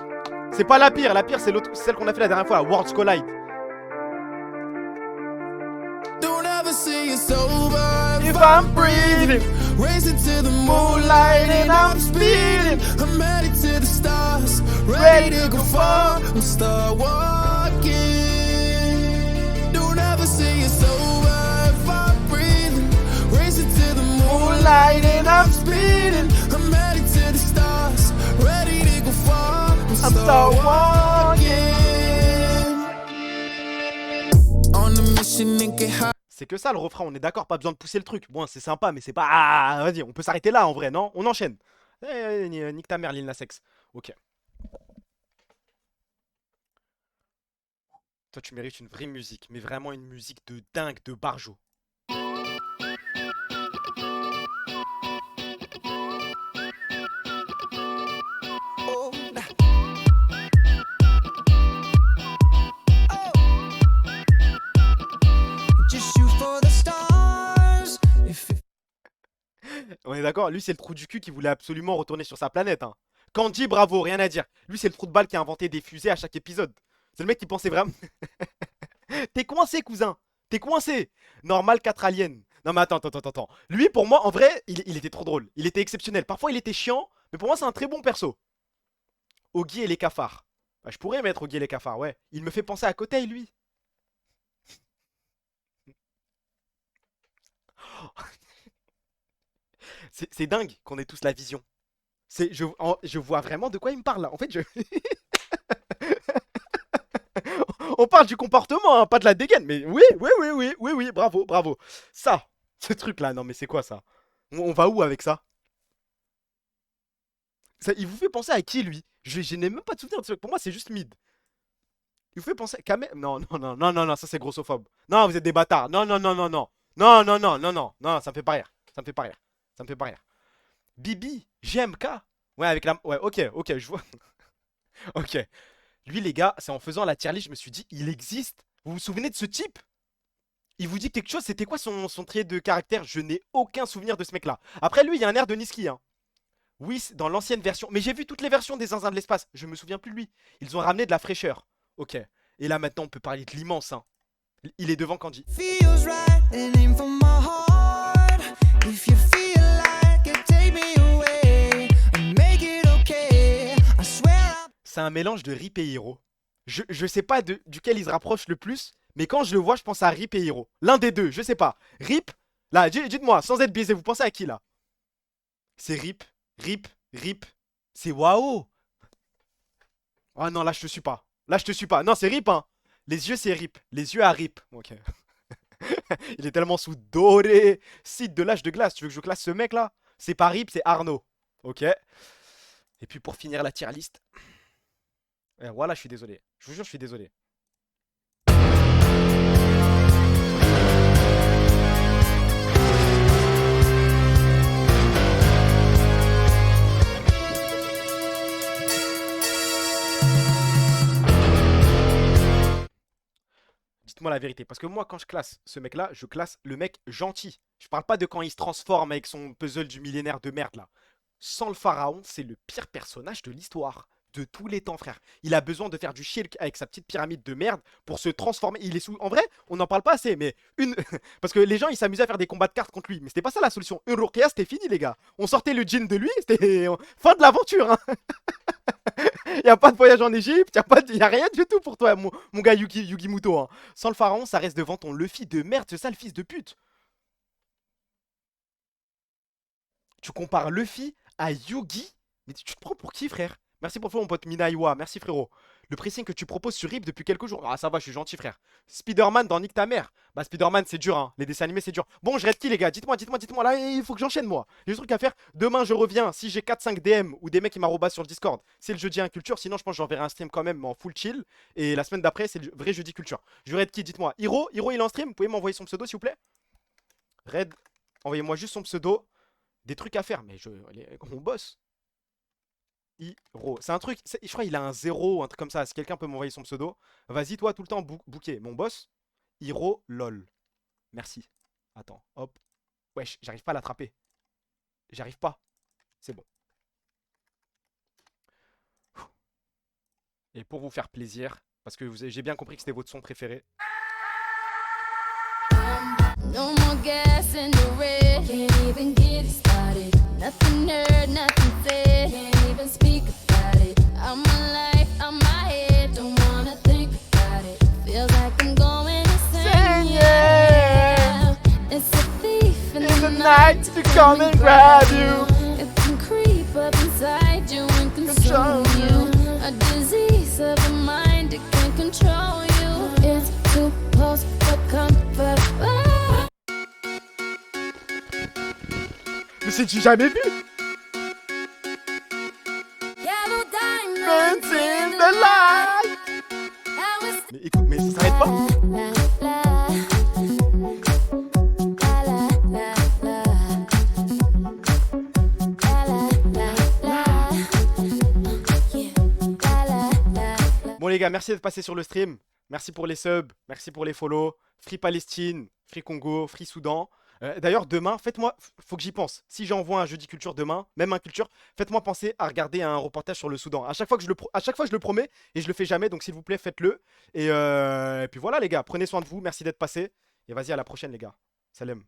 C'est pas la pire c'est l'autre, celle qu'on a fait la dernière fois, Worlds Collide.
Don't ever say it's over
If I'm breathing,
Racing to the moonlight and I'm speeding. I'm headed to the stars, ready to go far. We'll start walking. Don't ever say it's over if I'm breathing. Racing to the moonlight and I'm speeding. I'm headed to the stars, ready to go far. We'll start walking. On a mission and get high.
C'est que ça le refrain, on est d'accord, pas besoin de pousser le truc. Bon, c'est sympa, mais c'est pas. Ah, vas-y, on peut s'arrêter là en vrai, non? On enchaîne. Nique ta mère, Lil Nas X. Ok. Toi, tu mérites une vraie musique, mais vraiment une musique de dingue, de barjo. On est d'accord, lui c'est le trou du cul qui voulait absolument retourner sur sa planète, hein. Kanji, bravo, rien à dire. Lui c'est le trou de balle qui a inventé des fusées à chaque épisode. C'est le mec qui pensait vraiment... T'es coincé, cousin. T'es coincé. Normal 4 aliens. Non mais attends. Lui pour moi, en vrai, il était trop drôle. Il était exceptionnel. Parfois il était chiant, mais pour moi c'est un très bon perso. Ogi et les cafards. Bah, je pourrais mettre Ogi et les cafards, ouais. Il me fait penser à Kotei, lui. C'est dingue qu'on ait tous la vision. Je vois vraiment de quoi il me parle là. En fait, on parle du comportement, hein, pas de la dégaine. Mais oui, bravo. Ça, ce truc là, non mais c'est quoi ça? On va où avec ça? Il vous fait penser à qui lui? Je n'ai même pas de souvenir de ce truc. Pour moi, c'est juste mid. Il vous fait penser à Kame. Non, ça c'est grossophobe. Non, vous êtes des bâtards. Non, ça me fait pas rire. Ça me fait pas rire. Bibi, GMK. Ouais, avec la. Ouais, ok, je vois. Ok. Lui, les gars, c'est en faisant la tier list, je me suis dit, il existe. Vous vous souvenez de ce type? Il vous dit quelque chose, c'était quoi son trait de caractère? Je n'ai aucun souvenir de ce mec-là. Après, lui, il y a un air de Niski, hein. Oui, dans l'ancienne version. Mais j'ai vu toutes les versions des zinzins de l'espace. Je me souviens plus de lui. Ils ont ramené de la fraîcheur. Ok. Et là, maintenant, on peut parler de l'immense, hein. Il est devant Kanji.
Feels right and aim for my heart. If you feel like it, take me away and make it okay. I swear
C'est un mélange de Rip et Hiro. Je sais pas duquel il se rapproche le plus, mais quand je le vois, je pense à Rip et Hiro. L'un des deux, je sais pas. Rip, là, dites-moi, sans être biaisé, vous pensez à qui là? C'est Rip. C'est Wao. Oh non, là je te suis pas. Non, c'est Rip, hein. Les yeux, c'est Rip. Les yeux à Rip. Ok. Il est tellement sous doré. Site de l'âge de glace. Tu veux que je classe ce mec là? C'est pas Rip, c'est Arnaud. Ok. Et puis pour finir la tier list. Voilà, je suis désolé. Je vous jure, je suis désolé. Dites-moi la vérité, parce que moi quand je classe ce mec là, je classe le mec gentil. Je parle pas de quand il se transforme avec son puzzle du millénaire de merde là. Sans le pharaon, c'est le pire personnage de l'histoire. De tous les temps, frère. Il a besoin de faire du shirk avec sa petite pyramide de merde pour se transformer. Il est sous. En vrai, on n'en parle pas assez, mais une. Parce que les gens ils s'amusaient à faire des combats de cartes contre lui. Mais c'était pas ça la solution. Une Ruqya, c'était fini, les gars. On sortait le djinn de lui, c'était fin de l'aventure. Hein. Y a pas de voyage en Égypte, y a rien du tout pour toi, mon gars Yugimuto. Hein. Sans le pharaon, ça reste devant ton Luffy de merde, c'est ça le fils de pute. Tu compares Luffy à Yugi. Mais tu te prends pour qui, frère? Merci pour le follow, mon pote Minaiwa. Merci, frérot. Le pressing que tu proposes sur RIP depuis quelques jours. Ah, ça va, je suis gentil, frère. Spider-Man dans Nick ta mère. Bah, Spider-Man, c'est dur, hein. Les dessins animés, c'est dur. Bon, je reste qui, les gars? Dites-moi. Là, il faut que j'enchaîne, moi. J'ai des trucs à faire. Demain, je reviens. Si j'ai 4-5 DM ou des mecs qui m'arrobasent sur le Discord, c'est le jeudi Inculture. Sinon, je pense que j'enverrai un stream quand même, mais en full chill. Et la semaine d'après, c'est le vrai jeudi culture. Je vais être qui? Dites-moi. Hiro, il est en stream? Vous pouvez m'envoyer son pseudo, s'il vous plaît? Red, envoyez-moi juste son pseudo. Des trucs à faire, mais on bosse. Hiro. C'est un truc, je crois qu'il a un 0, un truc comme ça. Si quelqu'un peut m'envoyer son pseudo, vas-y, toi, tout le temps, booker. Mon boss, Hiro LOL. Merci. Attends, hop. Wesh, j'arrive pas à l'attraper. J'arrive pas. C'est bon. Et pour vous faire plaisir, parce que j'ai bien compris que c'était votre son préféré.
No more gas in the red. Can't even get it started. Nothing heard, nothing said. Can't even speak about it. I'm alive, I'm my head. Don't wanna think about it. Feels like I'm going insane. Yeah. It's a thief in the night to come and grab you. It can creep up inside you and consume you. A disease of the mind, it can control you. It's too close for comfort.
Mais c'est jamais vu!
Yellow diamonds
in the light! Mais écoute, mais ça s'arrête pas! Bon les gars, merci d'être passé sur le stream. Merci pour les subs, merci pour les follow. Free Palestine, Free Congo, Free Soudan. D'ailleurs, demain, faites-moi, faut que j'y pense. Si j'envoie un jeudi culture demain, même un culture, faites-moi penser à regarder un reportage sur le Soudan. À chaque fois, je le promets et je le fais jamais. Donc, s'il vous plaît, faites-le. Et puis voilà, les gars, prenez soin de vous. Merci d'être passé. Et vas-y, à la prochaine, les gars. Salam.